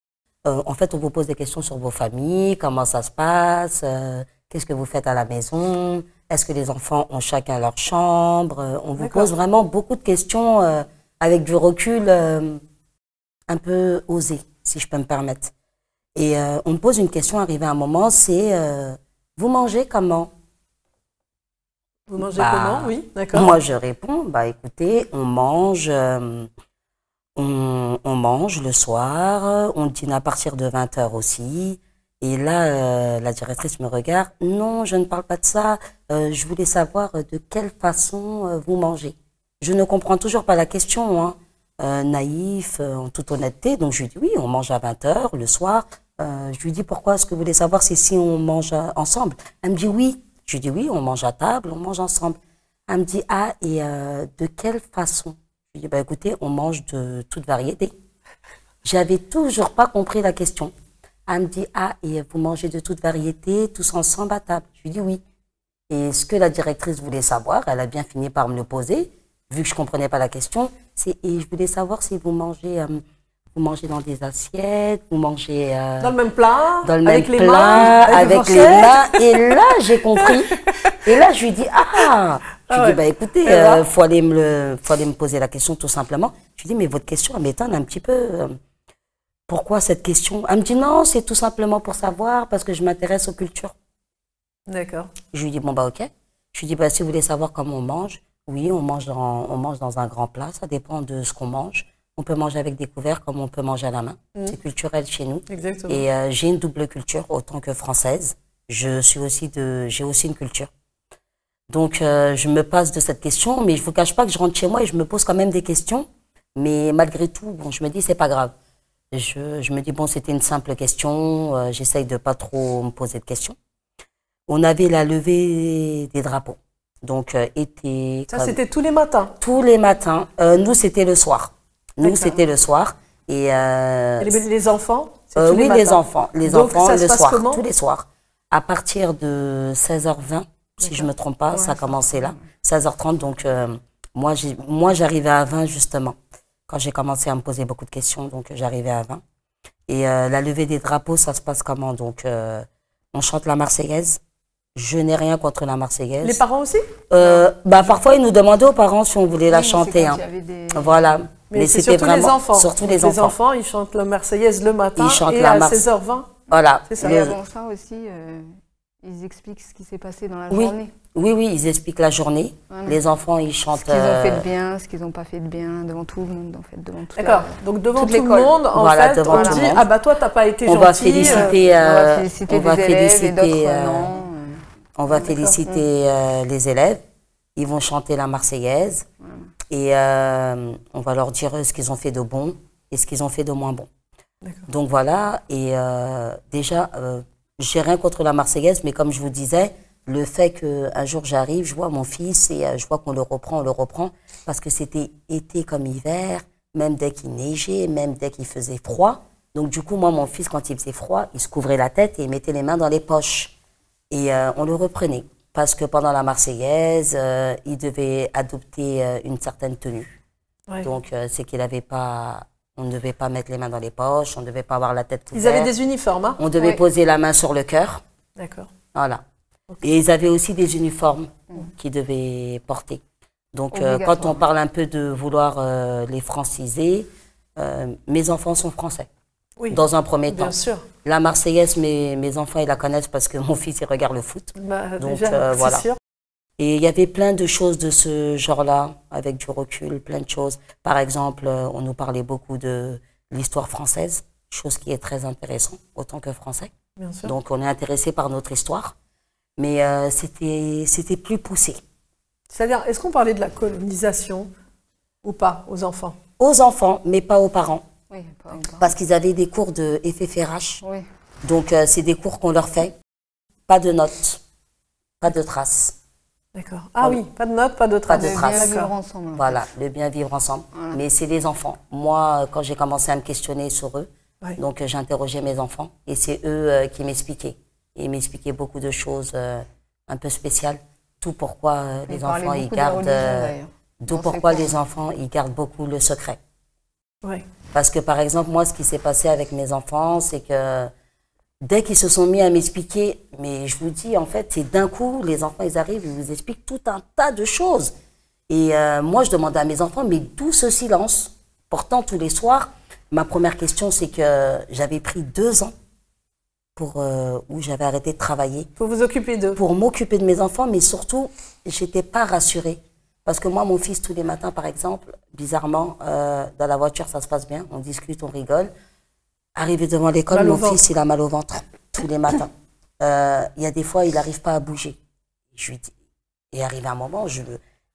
En fait, on vous pose des questions sur vos familles, comment ça se passe, qu'est-ce que vous faites à la maison, est-ce que les enfants ont chacun leur chambre. On vous pose vraiment beaucoup de questions avec du recul un peu osé, si je peux me permettre. Et on me pose une question, arrivé à un moment, c'est vous mangez comment? Vous mangez comment? Oui, d'accord. Moi, je réponds, écoutez, on mange le soir, on dîne à partir de 20h aussi. Et là, la directrice me regarde. Non, je ne parle pas de ça. Je voulais savoir de quelle façon vous mangez. Je ne comprends toujours pas la question, hein. Naïf, en toute honnêteté. Donc, je lui dis oui, on mange à 20h le soir. Je lui dis pourquoi est-ce que vous voulez savoir si on mange ensemble? Elle me dit oui. Je lui dis oui, on mange à table, on mange ensemble. Elle me dit ah, et de quelle façon? Je lui dis écoutez, on mange de toute variété. J'avais toujours pas compris la question. Elle me dit ah, et vous mangez de toute variété, tous ensemble à table? Je lui dis oui. Et ce que la directrice voulait savoir, elle a bien fini par me le poser, vu que je comprenais pas la question, et je voulais savoir si vous mangez dans des assiettes, vous mangez dans le même plat, avec les mains. Et là, j'ai compris. Et là, je lui dis ah. Je lui dis écoutez, faut aller me poser la question tout simplement. Je lui dis mais votre question, elle m'étonne un petit peu. Pourquoi cette question? Elle me dit non, c'est tout simplement pour savoir parce que je m'intéresse aux cultures. D'accord. Je lui dis bon ok. Je lui dis si vous voulez savoir comment on mange, oui, on mange dans un grand plat. Ça dépend de ce qu'on mange. On peut manger avec des couverts comme on peut manger à la main. C'est culturel chez nous. Exactement. Et j'ai une double culture autant que française. J'ai aussi une culture. Donc je me passe de cette question, mais je vous cache pas que je rentre chez moi et je me pose quand même des questions. Mais malgré tout, bon, je me dis c'est pas grave. Je me dis bon, c'était une simple question. J'essaye de pas trop me poser de questions. On avait la levée des drapeaux. Donc c'était tous les matins. Tous les matins. Nous c'était le soir. Nous, c'était le soir. Et les enfants? Oui, les enfants. Les enfants, ça se le passe soir, comment? tous les soirs. À partir de 16h20, si je ne me trompe pas, ça a commencé là. 16h30, donc moi, j'arrivais à 20 justement. Quand j'ai commencé à me poser beaucoup de questions, donc j'arrivais à 20. Et la levée des drapeaux, ça se passe comment? Donc, on chante la Marseillaise. Je n'ai rien contre la Marseillaise. Les parents aussi? Parfois, ils nous demandaient aux parents si on voulait la chanter. Hein. Voilà. Mais c'était vraiment les enfants. Surtout les enfants. Les enfants, ils chantent la Marseillaise le matin et à 16h20. Voilà. C'est ça. Et avant ça aussi, ils expliquent ce qui s'est passé dans la journée. Oui, ils expliquent la journée. Voilà. Les enfants, ils chantent. Ce qu'ils ont fait de bien, ce qu'ils n'ont pas fait de bien, devant tout le monde, en fait. D'accord. Donc devant tout le monde, en fait, on dit ah bah toi, t'as pas été gentil. On va féliciter on va féliciter les élèves. Ils vont chanter la Marseillaise. Voilà. Et on va leur dire ce qu'ils ont fait de bon et ce qu'ils ont fait de moins bon. Donc voilà, et déjà, j'ai rien contre la Marseillaise, mais comme je vous disais, le fait qu'un jour j'arrive, je vois mon fils et je vois qu'on le reprend, parce que c'était été comme hiver, même dès qu'il neigeait, même dès qu'il faisait froid. Donc du coup, moi, mon fils, quand il faisait froid, il se couvrait la tête et il mettait les mains dans les poches. Et on le reprenait. Parce que pendant la Marseillaise, il devait adopter une certaine tenue. Ouais. Donc, c'est qu'il n'avait pas... On ne devait pas mettre les mains dans les poches, on ne devait pas avoir la tête couverte. Ils avaient des uniformes, hein? On devait poser la main sur le cœur. D'accord. Voilà. Okay. Et ils avaient aussi des uniformes qu'ils devaient porter. Donc, quand on parle un peu de vouloir les franciser, mes enfants sont français. Oui, dans un premier temps. Bien sûr. La Marseillaise, mes enfants, ils la connaissent parce que mon fils, il regarde le foot. Donc, déjà, voilà. Sûr. Et il y avait plein de choses de ce genre-là, avec du recul, plein de choses. Par exemple, on nous parlait beaucoup de l'histoire française, chose qui est très intéressante, autant que français. Bien sûr. Donc, on est intéressé par notre histoire. Mais c'était plus poussé. C'est-à-dire, est-ce qu'on parlait de la colonisation ou pas aux enfants? Aux enfants, mais pas aux parents. Oui, parce qu'ils avaient des cours de FFRH. Oui. Donc, c'est des cours qu'on leur fait. Pas de notes, pas de traces. D'accord. Ah oui, pas de notes, pas de traces. Pas de traces. Le bien vivre ensemble. Voilà, le bien vivre ensemble. Voilà. Mais c'est les enfants. Moi, quand j'ai commencé à me questionner sur eux, donc j'interrogeais mes enfants et c'est eux qui m'expliquaient. Ils m'expliquaient beaucoup de choses un peu spéciales. Tout pourquoi les enfants, ils gardent... D'où pourquoi les enfants, ils gardent beaucoup le secret. Oui. Parce que, par exemple, moi, ce qui s'est passé avec mes enfants, c'est que dès qu'ils se sont mis à m'expliquer, mais je vous dis, en fait, c'est d'un coup, les enfants, ils arrivent, ils vous expliquent tout un tas de choses. Et moi, je demandais à mes enfants, mais d'où ce silence? Pourtant, tous les soirs, ma première question, c'est que j'avais pris 2 ans où j'avais arrêté de travailler. Pour vous occuper d'eux. Pour m'occuper de mes enfants, mais surtout, j'étais pas rassurée. Parce que moi, mon fils, tous les matins, par exemple, bizarrement, dans la voiture, ça se passe bien, on discute, on rigole. Arrivé devant l'école, mon fils, il a mal au ventre, tous les matins. Il y a des fois, il n'arrive pas à bouger. Je lui dis, et arrivé un moment,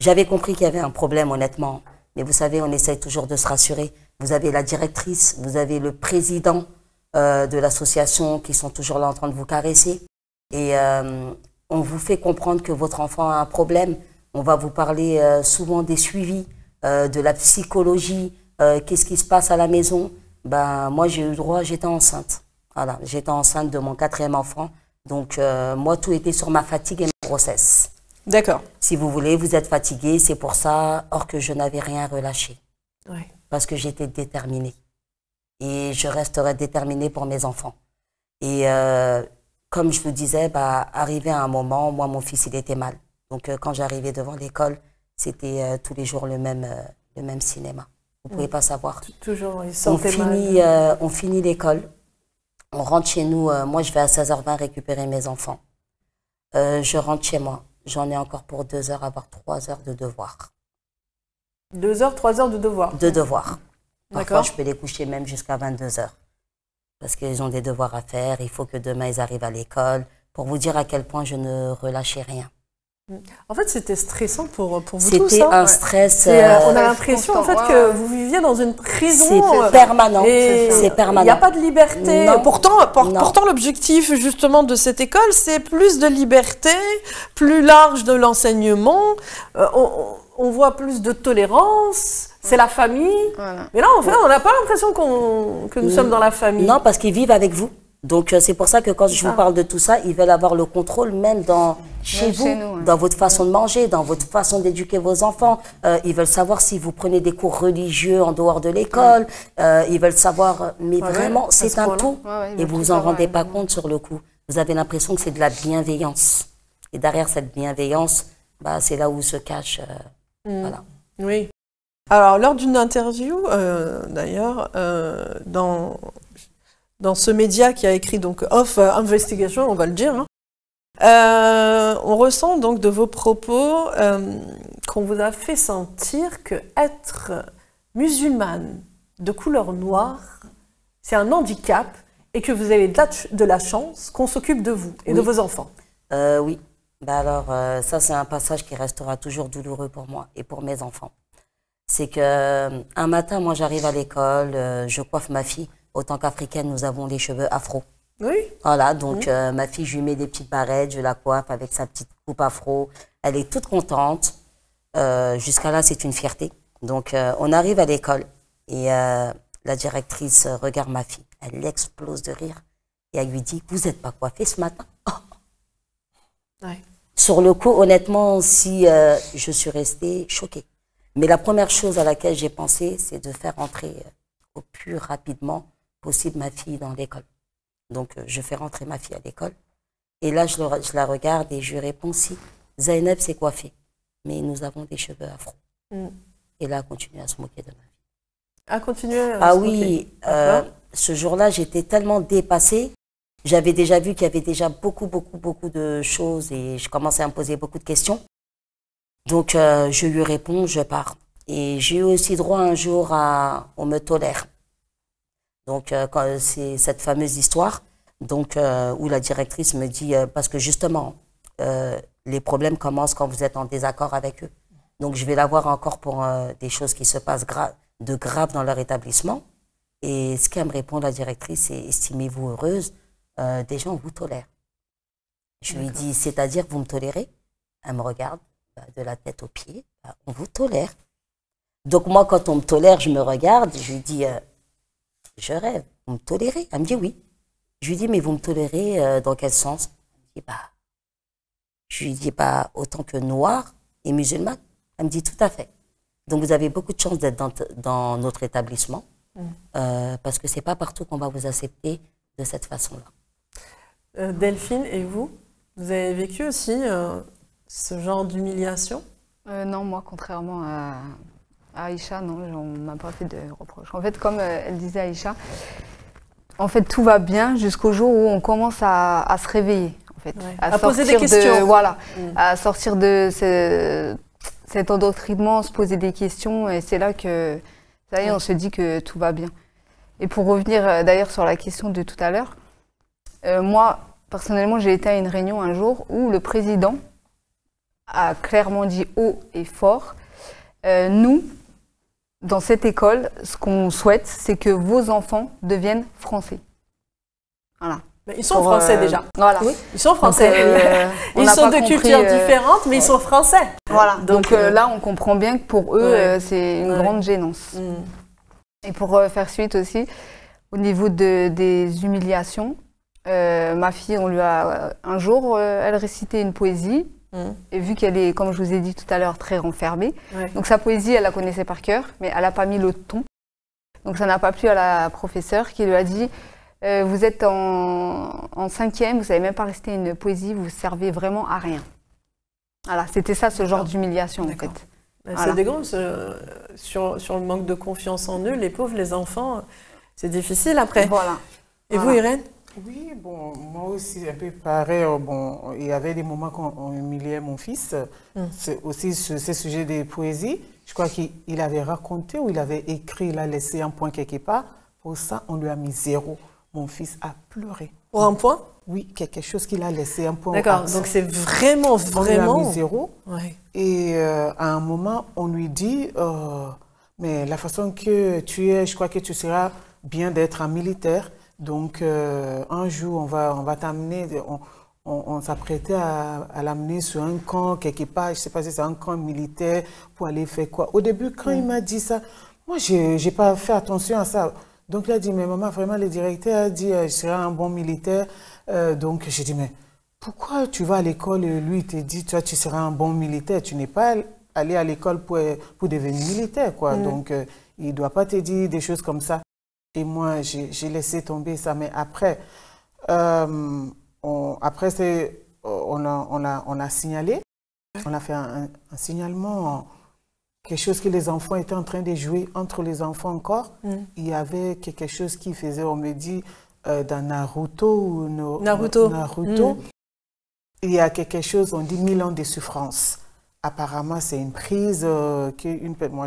j'avais compris qu'il y avait un problème, honnêtement. Mais vous savez, on essaye toujours de se rassurer. Vous avez la directrice, vous avez le président de l'association qui sont toujours là en train de vous caresser. Et on vous fait comprendre que votre enfant a un problème. On va vous parler souvent des suivis, de la psychologie, qu'est-ce qui se passe à la maison. Ben, moi, j'ai eu le droit, j'étais enceinte. Voilà, j'étais enceinte de mon 4e enfant. Donc, moi, tout était sur ma fatigue et ma grossesse. D'accord. Si vous voulez, vous êtes fatigué, c'est pour ça, or que je n'avais rien relâché. Oui. Parce que j'étais déterminée. Et je resterai déterminée pour mes enfants. Et comme je vous disais, arrivé à un moment, moi, mon fils, il était mal. Donc, quand j'arrivais devant l'école, c'était tous les jours le même cinéma. Vous ne pouvez pas savoir. Toujours, ils sentaient mal. On finit l'école. On rentre chez nous. Moi, je vais à 16h20 récupérer mes enfants. Je rentre chez moi. J'en ai encore pour 2 heures, avoir 3 heures de devoir. 2 heures, 3 heures de devoir. De devoir. D'accord. Parfois, je peux les coucher même jusqu'à 22 heures. Parce qu'ils ont des devoirs à faire. Il faut que demain, ils arrivent à l'école. Pour vous dire à quel point je ne relâchais rien. En fait, c'était stressant pour vous tous. C'était un stress. On a l'impression en fait que vous viviez dans une prison. C'est permanent. C'est permanent. Il n'y a pas de liberté. Non. Pourtant, l'objectif justement de cette école, c'est plus de liberté, plus large de l'enseignement. On voit plus de tolérance. C'est la famille. Voilà. Mais là, en fait, on n'a pas l'impression que nous sommes dans la famille. Non, parce qu'ils vivent avec vous. Donc, c'est pour ça que quand je vous parle de tout ça, ils veulent avoir le contrôle même chez vous, nous, dans votre façon de manger, dans votre façon d'éduquer vos enfants. Ils veulent savoir si vous prenez des cours religieux en dehors de l'école. Ils veulent savoir, mais vraiment, c'est un tout. Et vous vous en rendez pas compte sur le coup. Vous avez l'impression que c'est de la bienveillance. Et derrière cette bienveillance, c'est là où se cache. Voilà. Oui. Alors, lors d'une interview, d'ailleurs, dans ce média qui a écrit donc Off Investigation, on va le dire, on ressent donc de vos propos qu'on vous a fait sentir que être musulmane de couleur noire, c'est un handicap et que vous avez de la chance qu'on s'occupe de vous et de vos enfants. Oui. Alors, ça, c'est un passage qui restera toujours douloureux pour moi et pour mes enfants. C'est qu'un matin, moi, j'arrive à l'école, je coiffe ma fille. Autant qu'africaine, nous avons les cheveux afro. Oui. Voilà, donc ma fille, je lui mets des petites barrettes, je la coiffe avec sa petite coupe afro. Elle est toute contente. Jusqu'à là, c'est une fierté. Donc, on arrive à l'école et la directrice regarde ma fille. Elle explose de rire et elle lui dit « Vous n'êtes pas coiffée ce matin ?» Ouais. Sur le coup, honnêtement, si je suis restée choquée. Mais la première chose à laquelle j'ai pensé, c'est de faire entrer au plus rapidement possible ma fille dans l'école. Donc, je fais rentrer ma fille à l'école. Et là, je la regarde et je lui réponds, si, Zainab s'est coiffée, mais nous avons des cheveux afro. Et là, elle continue à se moquer de ma fille. À continuer à se moquer. Ce jour-là, j'étais tellement dépassée. J'avais déjà vu qu'il y avait déjà beaucoup de choses et je commençais à me poser beaucoup de questions. Donc, je lui réponds, je pars. Et j'ai eu aussi droit un jour à « on me tolère ». Donc, c'est cette fameuse histoire donc, où la directrice me dit, parce que justement, les problèmes commencent quand vous êtes en désaccord avec eux. Donc, je vais la voir encore pour des choses qui se passent de grave dans leur établissement. Et ce qu'elle me répond, la directrice, c'est « estimez-vous heureuse, des gens vous tolèrent ». Je lui dis « c'est-à-dire que vous me tolérez ?» Elle me regarde, de la tête aux pieds, on vous tolère. Donc moi, quand on me tolère, je me regarde, je lui dis, je rêve, vous me tolérez? Elle me dit oui. Je lui dis, mais vous me tolérez dans quel sens? Je lui dis, autant que noire et musulmane. Elle me dit, tout à fait. Donc vous avez beaucoup de chance d'être dans notre établissement, parce que c'est pas partout qu'on va vous accepter de cette façon-là. Delphine, et vous? Vous avez vécu aussi ce genre d'humiliation? Non, moi, contrairement à Aïcha, non, on ne m'a pas fait de reproches. En fait, comme elle disait Aïcha, en fait, tout va bien jusqu'au jour où on commence à se réveiller. En fait, à poser des questions. Voilà, à sortir de cet endoctrinement, se poser des questions. Et c'est là que, ça y est, on se dit que tout va bien. Et pour revenir d'ailleurs sur la question de tout à l'heure, moi, personnellement, j'ai été à une réunion un jour où le président a clairement dit haut et fort, nous, dans cette école, ce qu'on souhaite, c'est que vos enfants deviennent français. Voilà. Mais ils sont français déjà. Voilà. Oui, ils sont français. Ils sont de cultures différentes, mais ils sont français. Voilà. Donc là, on comprend bien que pour eux, c'est une grande gênance. Et pour faire suite aussi, au niveau des humiliations, ma fille, on lui a un jour, elle récitait une poésie. Et vu qu'elle est, comme je vous ai dit tout à l'heure, très renfermée, donc sa poésie, elle la connaissait par cœur, mais elle n'a pas mis le ton. Donc ça n'a pas plu à la professeure qui lui a dit vous êtes en 5e, vous ne savez même pas réciter une poésie, vous ne servez vraiment à rien. Voilà, c'était ça, ce genre d'humiliation en fait. C'est dégueu sur le manque de confiance en eux, les pauvres, les enfants, c'est difficile après. Voilà. Et vous, Irène? Oui, bon, moi aussi, un peu pareil. Bon, il y avait des moments quand on humiliait mon fils. C'est aussi ce sujet des poésies. Je crois qu'il avait raconté ou il avait écrit, il a laissé un point quelque part. Pour ça, on lui a mis 0. Mon fils a pleuré. Pour un point? Oui, quelque chose qu'il a laissé, un point. D'accord, donc c'est vraiment... On lui a mis 0. Ouais. Et à un moment, on lui dit, mais la façon que tu es, je crois que tu seras bien d'être un militaire. Donc, un jour, on va t'amener, on s'apprêtait à l'amener sur un camp, quelque part, je ne sais pas si c'est un camp militaire, pour aller faire quoi. Au début, quand il m'a dit ça, moi, je n'ai pas fait attention à ça. Donc, il a dit, mais maman, vraiment, le directeur a dit, je serai un bon militaire. Donc, j'ai dit, mais pourquoi tu vas à l'école et lui, il te dit, toi, tu seras un bon militaire. Tu n'es pas allé à l'école pour devenir militaire, quoi. Donc, il ne doit pas te dire des choses comme ça. Et moi, j'ai laissé tomber ça. Mais après, on a signalé. On a fait un signalement, quelque chose que les enfants étaient en train de jouer entre les enfants encore. Il y avait quelque chose qui faisait, on me dit, dans Naruto. Il y a quelque chose, on dit 1000 ans de souffrance. Apparemment, c'est une prise moi,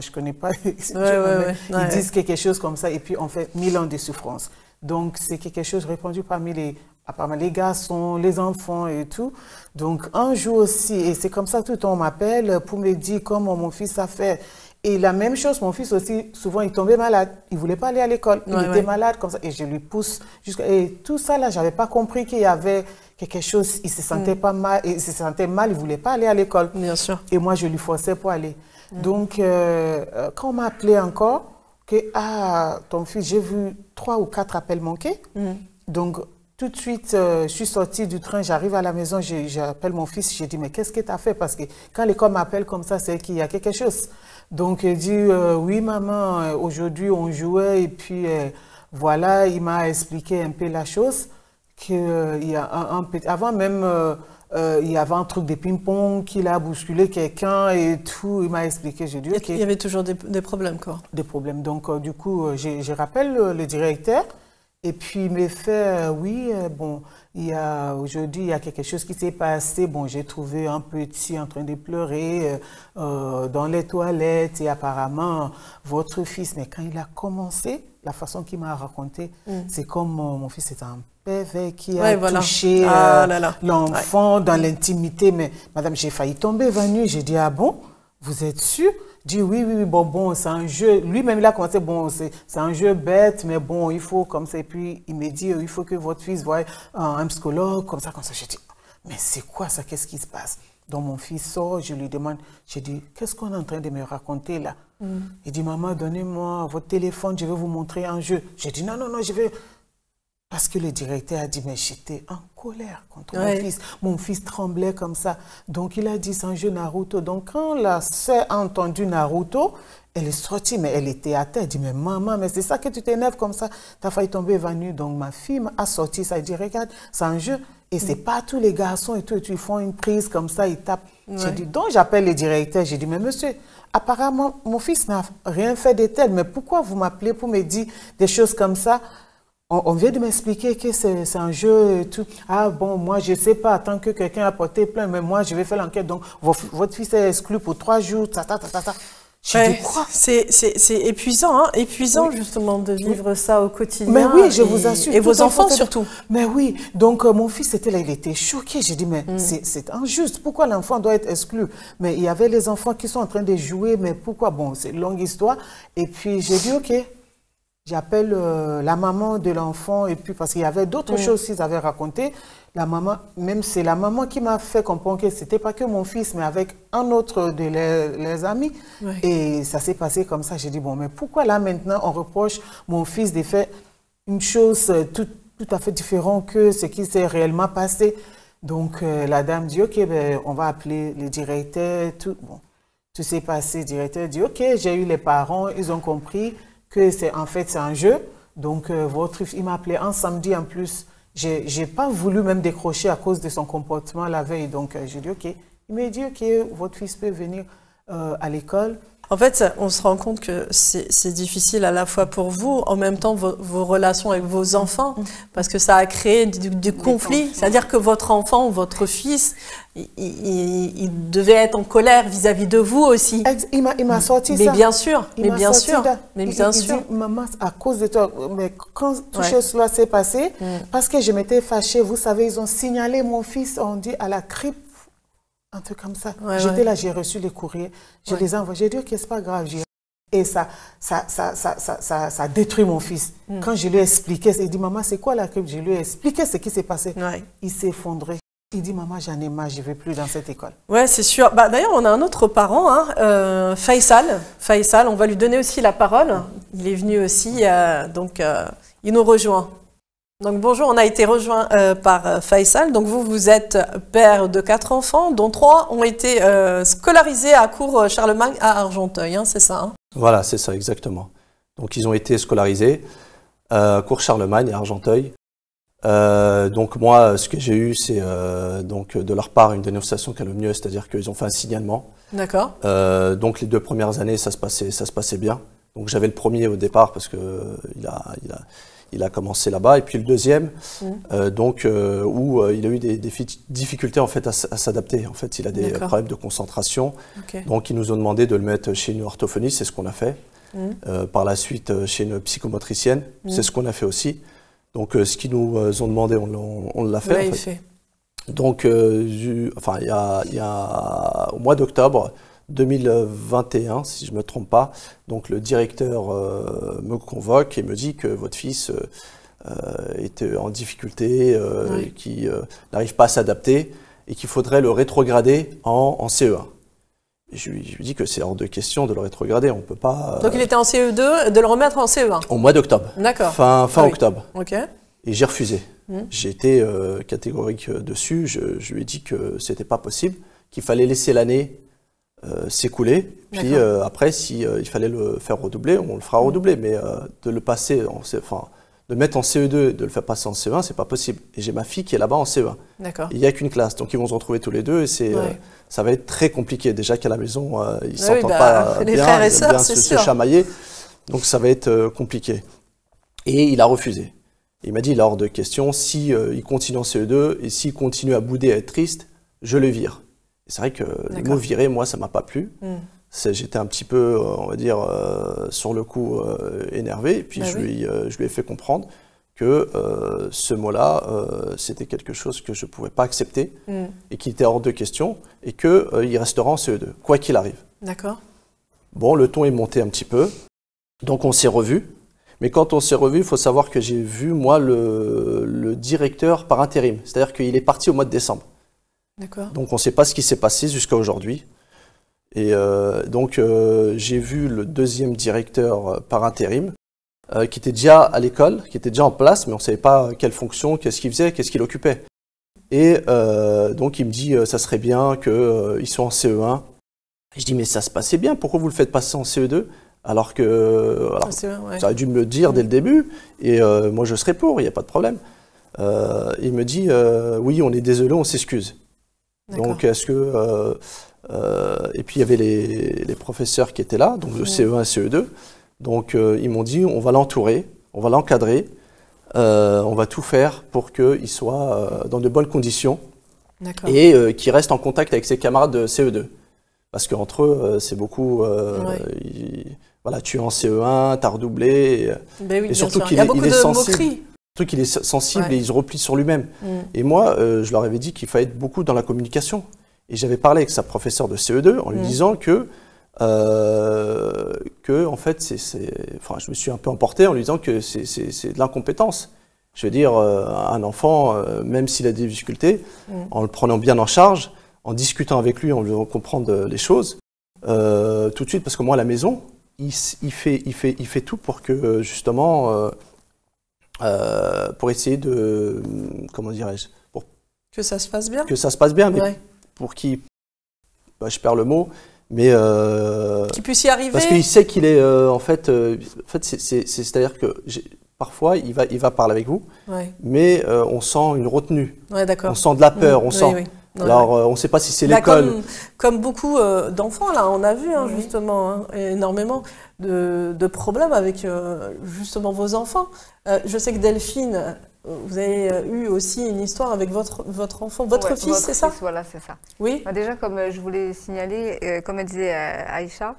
je ne connais pas. Ils disent quelque chose comme ça et puis on fait 1000 ans de souffrance. Donc, c'est quelque chose répandu parmi les garçons, les enfants et tout. Donc, un jour aussi, et c'est comme ça tout le temps, on m'appelle pour me dire comment mon fils a fait. Et la même chose, mon fils aussi, souvent, il tombait malade. Il ne voulait pas aller à l'école. Il était malade comme ça. Et je lui pousse jusqu'à... Et tout ça, là, je n'avais pas compris qu'il y avait quelque chose. Il se sentait pas mal. Il se sentait mal. Il ne voulait pas aller à l'école. Bien sûr. Et moi, je lui forçais pour aller. Donc, quand on m'a appelé encore, ton fils, j'ai vu 3 ou 4 appels manqués. Donc, tout de suite, je suis sortie du train, j'arrive à la maison, j'appelle mon fils, j'ai dit, mais qu'est-ce que tu as fait? Parce que quand l'école m'appelle comme ça, c'est qu'il y a quelque chose. Donc, il dit, oui, maman, aujourd'hui, on jouait, et puis, voilà, il m'a expliqué un peu la chose, qu'il y a avant même, il y avait un truc de ping-pong, qu'il a bousculé quelqu'un et tout, il m'a expliqué, j'ai dit, ok. Il y avait toujours des problèmes, quoi. Des problèmes. Donc, du coup, je rappelle le directeur. Et puis, il me fait, oui, bon, aujourd'hui, il y a quelque chose qui s'est passé. Bon, j'ai trouvé un petit en train de pleurer dans les toilettes et apparemment, votre fils, mais quand il a commencé, la façon qu'il m'a raconté, c'est comme mon fils est un pervers qui a touché l'enfant dans l'intimité. Mais madame, j'ai failli tomber venue. J'ai dit, ah bon, vous êtes sûr? Dit oui, bon, c'est un jeu. Lui-même, il a commencé, bon, c'est un jeu bête, mais bon, il faut comme ça. Et puis, il me dit, il faut que votre fils voie un psychologue, comme ça. J'ai dit, mais c'est quoi ça? Qu'est-ce qui se passe? Donc mon fils sort, je lui demande, j'ai dit, qu'est-ce qu'on est en train de me raconter là? Il dit, maman, donnez-moi votre téléphone, je vais vous montrer un jeu. J'ai dit, non, non, non, je vais... Parce que le directeur a dit, mais j'étais en colère contre mon fils. Mon fils tremblait comme ça. Donc il a dit, c'est un jeu Naruto. Donc quand la sœur a entendu Naruto, elle est sortie, mais elle était à terre. Elle dit, mais maman, mais c'est ça que tu t'énerves comme ça? Tu as failli tomber évanouie. Donc ma fille a sorti ça. Elle dit, regarde, c'est un jeu. Et c'est pas tous les garçons et tout. Ils font une prise comme ça, ils tapent. J'ai dit, donc j'appelle le directeur. J'ai dit, mais monsieur, apparemment, mon fils n'a rien fait de tel. Mais pourquoi vous m'appelez pour me dire des choses comme ça? On vient de m'expliquer que c'est un jeu et tout. Ah bon, moi je ne sais pas, tant que quelqu'un a porté plainte, mais moi je vais faire l'enquête. Donc votre fils est exclu pour 3 jours, ça. Ouais, c'est épuisant, hein, épuisant justement de vivre ça au quotidien. Mais oui, je vous assure. Et vos enfants surtout. Mais oui, donc mon fils était là, il était choqué. J'ai dit, mais c'est injuste, pourquoi l'enfant doit être exclu? Mais il y avait les enfants qui sont en train de jouer, mais pourquoi? Bon, c'est une longue histoire. Et puis j'ai dit, ok. J'appelle la maman de l'enfant, et puis parce qu'il y avait d'autres choses qu'ils avaient racontées. La maman, même c'est la maman qui m'a fait comprendre que c'était pas que mon fils, mais avec un autre de les amis. Et ça s'est passé comme ça. J'ai dit, bon, mais pourquoi là maintenant on reproche mon fils de faire une chose tout à fait différente que ce qui s'est réellement passé? Donc la dame dit, ok, ben, on va appeler le directeur. Tout s'est passé. Le directeur dit, ok, j'ai eu les parents, ils ont compris que en fait c'est un jeu. Donc il m'a appelé un samedi en plus. J'ai pas voulu même décrocher à cause de son comportement la veille. Donc j'ai dit ok. Il m'a dit ok, votre fils peut venir à l'école. En fait, on se rend compte que c'est difficile à la fois pour vous, en même temps vos relations avec vos enfants, parce que ça a créé du conflit. C'est-à-dire que votre enfant ou votre fils, il devait être en colère vis-à-vis de vous aussi. Il m'a sorti ça. Mais bien sûr, mais bien sûr. Il dit, maman, à cause de toi, mais quand tout cela s'est passé, parce que je m'étais fâchée, vous savez, ils ont signalé mon fils, on dit, à la crypte. Un truc comme ça. J'étais là, j'ai reçu les courriers, je les ai envoyés. J'ai dit, ok, c'est pas grave. Et ça détruit mon fils. Quand je lui ai expliqué, il dit, maman, c'est quoi la crypte? Je lui ai expliqué ce qui s'est passé. Il s'est effondré. Il dit, maman, j'en ai marre, je ne vais plus dans cette école. Ouais, c'est sûr. Bah, d'ailleurs, on a un autre parent, hein, Faisal. Faisal, on va lui donner aussi la parole. Il est venu aussi, donc il nous rejoint. Donc bonjour, on a été rejoint par Faisal. Donc vous êtes père de 4 enfants, dont 3 ont été scolarisés à Cours Charlemagne à Argenteuil, hein, c'est ça hein? Voilà, c'est ça, exactement. Donc ils ont été scolarisés à Cours Charlemagne à Argenteuil. Donc moi, ce que j'ai eu, c'est donc de leur part une dénonciation calomnieuse, c'est-à-dire qu'ils ont fait un signalement. D'accord. Donc les 2 premières années, ça se passait bien. Donc j'avais le premier au départ parce que il a commencé là-bas, et puis le deuxième, où il a eu des difficultés en fait à s'adapter. En fait, il a des problèmes de concentration. Donc ils nous ont demandé de le mettre chez une orthophoniste, c'est ce qu'on a fait. Par la suite, chez une psychomotricienne, c'est ce qu'on a fait aussi. Donc ce qu'ils nous ont demandé, on l'a fait. En fait. Donc il y a au mois d'octobre 2021, si je ne me trompe pas, donc le directeur me convoque et me dit que votre fils était en difficulté, qui n'arrive pas à s'adapter et qu'il faudrait le rétrograder en CE1. Et je lui dis que c'est hors de question de le rétrograder, on ne peut pas... Donc il était en CE2, de le remettre en CE1 au mois d'octobre. D'accord. Fin octobre. Ok. Et j'ai refusé. J'ai été catégorique dessus, je lui ai dit que ce n'était pas possible, qu'il fallait laisser l'année s'écouler, puis après si il fallait le faire redoubler, on le fera redoubler, mais de le passer, de le mettre en CE2 et de le faire passer en CE1, c'est pas possible. Et j'ai ma fille qui est là-bas en CE1. D'accord. Il n'y a qu'une classe, donc ils vont se retrouver tous les deux et ça va être très compliqué. Déjà qu'à la maison, ils s'entendent pas les bien, frères et ils sœurs, aiment bien se chamailler, donc ça va être compliqué. Et il a refusé. Il m'a dit, il est hors de question, si il continue en CE2 et s'il continue à bouder, à être triste, je le vire. C'est vrai que le mot virer, moi, ça ne m'a pas plu. J'étais un petit peu, on va dire, sur le coup énervé. Et puis je lui ai fait comprendre que ce mot-là, c'était quelque chose que je ne pouvais pas accepter et qui était hors de question et qu'il restera en CE2, quoi qu'il arrive. D'accord. Bon, le ton est monté un petit peu. Donc on s'est revus. Mais quand on s'est revus, il faut savoir que j'ai vu, moi, le directeur par intérim. C'est-à-dire qu'il est parti au mois de décembre. Donc on ne sait pas ce qui s'est passé jusqu'à aujourd'hui. Et donc j'ai vu le deuxième directeur par intérim, qui était déjà à l'école, qui était déjà en place, mais on ne savait pas quelle fonction, qu'est-ce qu'il faisait, qu'est-ce qu'il occupait. Et donc il me dit, ça serait bien qu'ils soient en CE1. Je dis, mais ça se passait bien, pourquoi vous le faites passer en CE2 ? Alors que ça aurait dû me le dire dès le début, et moi je serais pour, il n'y a pas de problème. Il me dit, oui, on est désolé, on s'excuse. Donc est-ce que... et puis il y avait les professeurs qui étaient là, donc de CE1 et CE2. Donc ils m'ont dit, on va l'entourer, on va l'encadrer, on va tout faire pour qu'il soit dans de bonnes conditions et qu'il reste en contact avec ses camarades de CE2. Parce qu'entre eux, c'est beaucoup... voilà, tu es en CE1, tu as redoublé, et surtout qu'il est sensible. Surtout qu'il est sensible et il se replie sur lui-même. Et moi, je leur avais dit qu'il fallait être beaucoup dans la communication. Et j'avais parlé avec sa professeure de CE2 en lui disant que en fait, enfin, je me suis un peu emporté en lui disant que c'est de l'incompétence. Je veux dire, un enfant, même s'il a des difficultés, en le prenant bien en charge, en discutant avec lui, en lui faisant comprendre les choses, tout de suite, parce que moi, à la maison, il fait tout pour que, justement, pour essayer de, comment dirais-je, pour que ça se passe bien. Que ça se passe bien, mais pour qu'il, je perds le mot, mais qu'il puisse y arriver. Parce qu'il sait qu'il est, en fait, c'est-à-dire que parfois il va parler avec vous, mais on sent une retenue, on sent de la peur, on sent. Alors, on ne sait pas si c'est l'école. Comme beaucoup d'enfants, là, on a vu justement énormément de problèmes avec justement vos enfants. Je sais que Delphine, vous avez eu aussi une histoire avec votre enfant, votre fils, c'est ça? Voilà, c'est ça. Oui. Bah, déjà, comme je voulais signaler, comme elle disait Aïcha,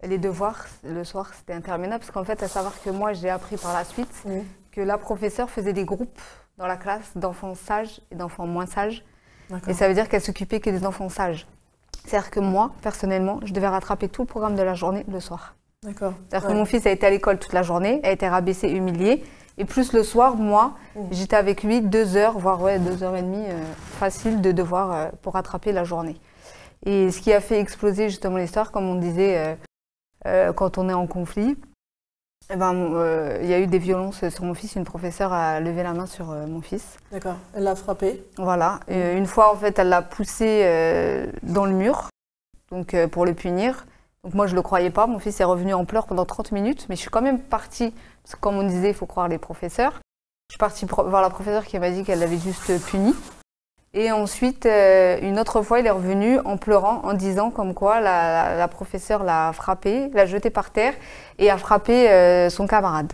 les devoirs le soir, c'était interminable, parce qu'en fait, à savoir que moi, j'ai appris par la suite que la professeure faisait des groupes dans la classe d'enfants sages et d'enfants moins sages. Et ça veut dire qu'elle s'occupait que des enfants sages. C'est-à-dire que moi, personnellement, je devais rattraper tout le programme de la journée le soir. C'est-à-dire que mon fils a été à l'école toute la journée, a été rabaissé, humilié. Et plus le soir, moi, j'étais avec lui 2 heures, voire 2h30 facile de devoir pour rattraper la journée. Et ce qui a fait exploser justement l'histoire, comme on disait, quand on est en conflit, il y a eu des violences sur mon fils. Une professeure a levé la main sur mon fils. D'accord. Elle l'a frappé. Voilà. Une fois, en fait, elle l'a poussé dans le mur, donc pour le punir. Donc moi, je ne le croyais pas. Mon fils est revenu en pleurs pendant 30 minutes, mais je suis quand même partie, parce que comme on disait, il faut croire les professeurs. Je suis partie voir la professeure qui m'a dit qu'elle l'avait juste puni. Et ensuite, une autre fois, il est revenu en pleurant, en disant comme quoi la professeure l'a frappé, l'a jeté par terre et a frappé son camarade.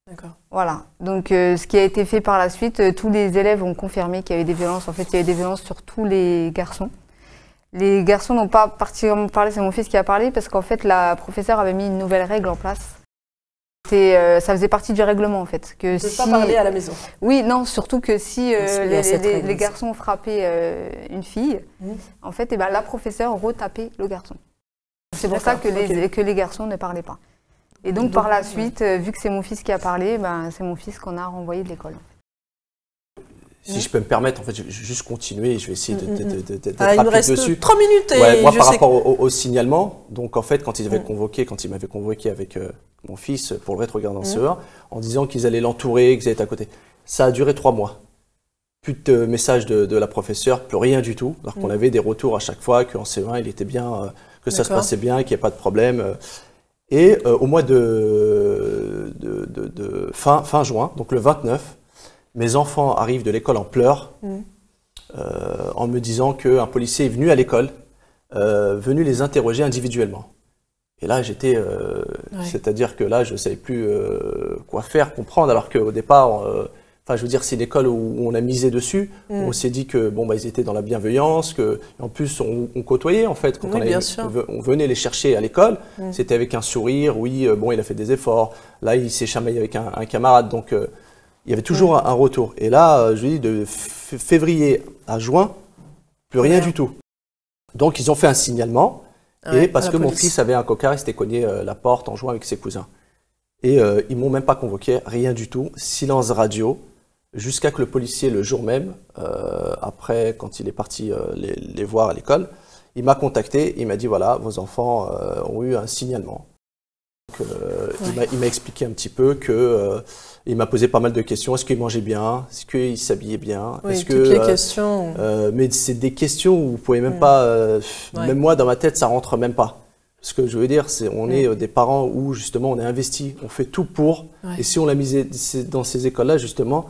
D'accord. Voilà. Donc, ce qui a été fait par la suite, tous les élèves ont confirmé qu'il y avait des violences. En fait, il y avait des violences sur tous les garçons. Les garçons n'ont pas particulièrement parlé, c'est mon fils qui a parlé, parce qu'en fait, la professeure avait mis une nouvelle règle en place. Ça faisait partie du règlement, en fait. Que si... pas parler à la maison. Oui, non, surtout que si les garçons frappaient une fille, en fait, la professeure retapait le garçon. C'est pour ça que les garçons ne parlaient pas. Et donc, par la suite, vu que c'est mon fils qui a parlé, c'est mon fils qu'on a renvoyé de l'école. Si je peux me permettre, en fait, je vais juste continuer, je vais essayer d'être rapide dessus. Il me reste 3 minutes. Et moi, par rapport au signalement, donc en fait, quand ils m'avaient convoqué avec mon fils pour le rétrogradé en CE1, en disant qu'ils allaient l'entourer, qu'ils allaient être à côté, ça a duré 3 mois. Plus de messages de la professeure, plus rien du tout. Alors qu'on avait des retours à chaque fois qu'en CE1, il était bien, que ça se passait bien, qu'il n'y a pas de problème. Et au mois de fin juin, donc le 29, mes enfants arrivent de l'école en pleurs, en me disant qu'un policier est venu à l'école, venu les interroger individuellement. Et là, j'étais, c'est-à-dire que là, je ne savais plus quoi faire, comprendre, alors qu'au départ, je veux dire, c'est une école où on a misé dessus. On s'est dit que ils étaient dans la bienveillance, que en plus on côtoyait en fait quand on venait les chercher à l'école. C'était avec un sourire. Oui, il a fait des efforts. Là, il s'est chamaillé avec un camarade, donc. Il y avait toujours un retour. Et là, je dis, de février à juin, plus rien du tout. Donc, ils ont fait un signalement. Et parce que mon fils avait un cocard, il s'était cogné la porte en jouant avec ses cousins. Et ils ne m'ont même pas convoqué, rien du tout. Silence radio. jusqu'à que le policier, le jour même, après, quand il est parti les voir à l'école, il m'a contacté, il m'a dit, voilà, vos enfants ont eu un signalement. Donc, il m'a expliqué un petit peu que il m'a posé pas mal de questions. Est-ce qu'il mangeait bien? Est-ce qu'il s'habillait bien? Oui, toutes les questions. Mais c'est des questions où vous pouvez même pas, même moi dans ma tête, ça rentre même pas. Ce que je veux dire, c'est on est des parents où justement on est investi, on fait tout pour. Et si on l'a mis dans ces écoles-là justement,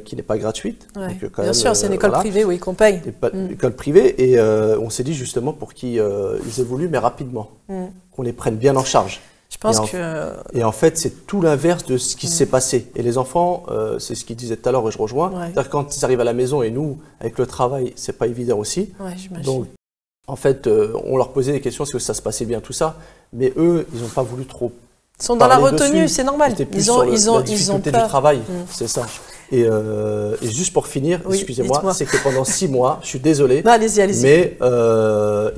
qui n'est pas gratuite. Donc, bien sûr, c'est une école privée, oui, qu'on paye. Une école privée, et on s'est dit justement pour qu'ils évoluent, mais rapidement, qu'on les prenne bien en charge. Je pense et en fait, c'est tout l'inverse de ce qui s'est passé. Et les enfants, c'est ce qu'ils disaient tout à l'heure, et je rejoins, c'est-à-dire quand ils arrivent à la maison, et nous, avec le travail, c'est pas évident aussi. Donc, en fait, on leur posait des questions, est-ce que ça se passait bien, tout ça, mais eux, ils n'ont pas voulu trop. Ils sont dans la retenue, c'est normal. Ils ont peur du travail, c'est ça. Et juste pour finir, excusez-moi, c'est que pendant 6 mois, je suis désolé, mais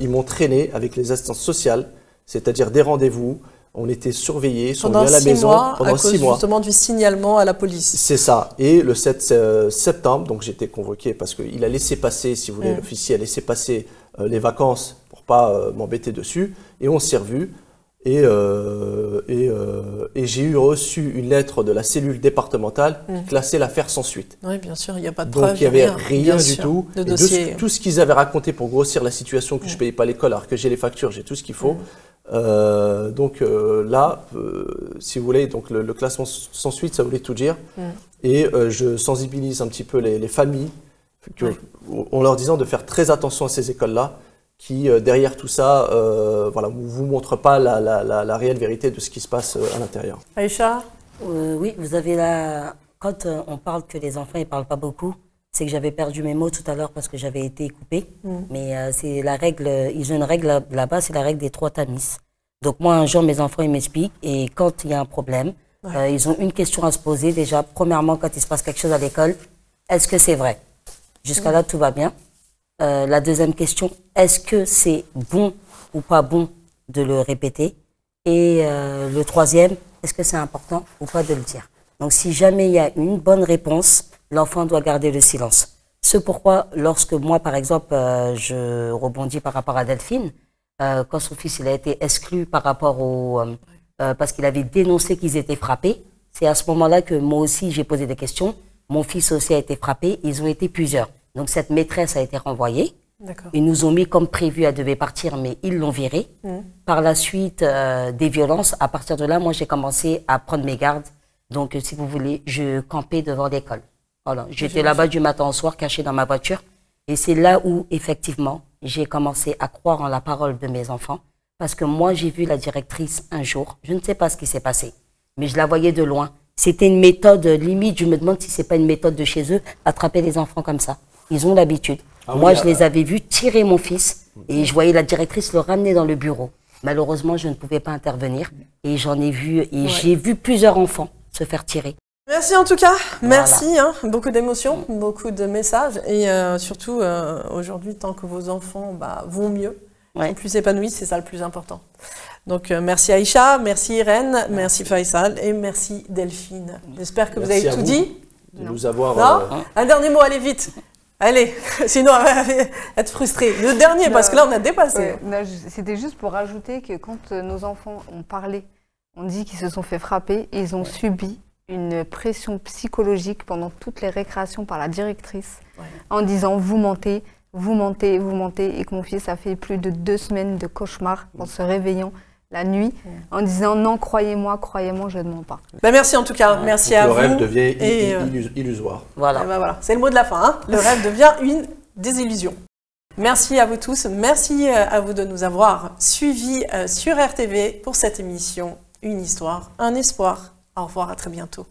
ils m'ont traîné avec les assistances sociales, c'est-à-dire des rendez-vous. On était surveillés, sont venus à la maison pendant 6 mois. Justement du signalement à la police. C'est ça. Et le 7 septembre, donc j'étais convoqué parce qu'il a laissé passer, si vous voulez, l'officier a laissé passer les vacances pour pas m'embêter dessus. Et on s'est revus. Et j'ai reçu une lettre de la cellule départementale qui classait l'affaire sans suite. Oui, bien sûr, il n'y a pas de preuve. Donc il n'y avait rien du tout. De dossier. Tout ce qu'ils avaient raconté pour grossir la situation, que je ne payais pas l'école alors que j'ai les factures, j'ai tout ce qu'il faut. Donc là, si vous voulez, donc le classement sans suite, ça voulait tout dire. Et je sensibilise un petit peu les familles en leur disant de faire très attention à ces écoles-là, qui derrière tout ça, voilà, vous montre pas la réelle vérité de ce qui se passe à l'intérieur. Aïcha? Oui, vous avez quand on parle que les enfants ils parlent pas beaucoup, c'est que j'avais perdu mes mots tout à l'heure parce que j'avais été coupée. Mais c'est la règle, ils ont une règle là-bas, c'est la règle des 3 tamis. Donc moi, un jour, mes enfants, ils m'expliquent, et quand il y a un problème, ils ont une question à se poser. Déjà, premièrement, quand il se passe quelque chose à l'école, est-ce que c'est vrai? Jusqu'à là, tout va bien. La deuxième question, est-ce que c'est bon ou pas bon de le répéter? Et le troisième, est-ce que c'est important ou pas de le dire? Donc si jamais il y a une bonne réponse, l'enfant doit garder le silence. C'est pourquoi, lorsque moi, par exemple, je rebondis par rapport à Delphine, quand son fils il a été exclu par rapport parce qu'il avait dénoncé qu'ils étaient frappés, c'est à ce moment-là que moi aussi j'ai posé des questions. Mon fils aussi a été frappé, ils ont été plusieurs. Donc cette maîtresse a été renvoyée. Ils nous ont mis comme prévu, elle devait partir, mais ils l'ont virée. Par la suite des violences, à partir de là, moi j'ai commencé à prendre mes gardes. Donc si vous voulez, je campais devant l'école. Voilà, j'étais là-bas du matin au soir, cachée dans ma voiture. Et c'est là où, effectivement, j'ai commencé à croire en la parole de mes enfants. Parce que moi, j'ai vu la directrice un jour. Je ne sais pas ce qui s'est passé, mais je la voyais de loin. C'était une méthode limite. Je me demande si c'est pas une méthode de chez eux, attraper les enfants comme ça. Ils ont l'habitude. Moi, je les avais vus tirer mon fils et je voyais la directrice le ramener dans le bureau. Malheureusement, je ne pouvais pas intervenir et j'en ai vu, et j'ai vu plusieurs enfants se faire tirer. Merci en tout cas, merci, beaucoup d'émotions, beaucoup de messages, et surtout aujourd'hui, tant que vos enfants vont mieux, sont plus épanouis, c'est ça le plus important. Donc merci Aïcha, merci Irène, merci Faisal et merci Delphine. J'espère que vous avez tout dit. De nous avoir. Un dernier mot, allez vite. Allez, sinon on va être frustré. Le dernier, parce que là on a dépassé. C'était juste pour rajouter que quand nos enfants ont parlé, on dit qu'ils se sont fait frapper, et ils ont subi une pression psychologique pendant toutes les récréations par la directrice, en disant vous mentez, vous mentez, vous mentez, et que mon fils a fait plus de 2 semaines de cauchemars en se réveillant la nuit, en disant non, croyez-moi, je ne mens pas. Merci en tout cas, merci à vous. Le rêve devient illusoire. Voilà, c'est le mot de la fin, le rêve devient une désillusion. Merci à vous tous, merci à vous de nous avoir suivis sur RTV pour cette émission Une histoire, un espoir. Au revoir, à très bientôt.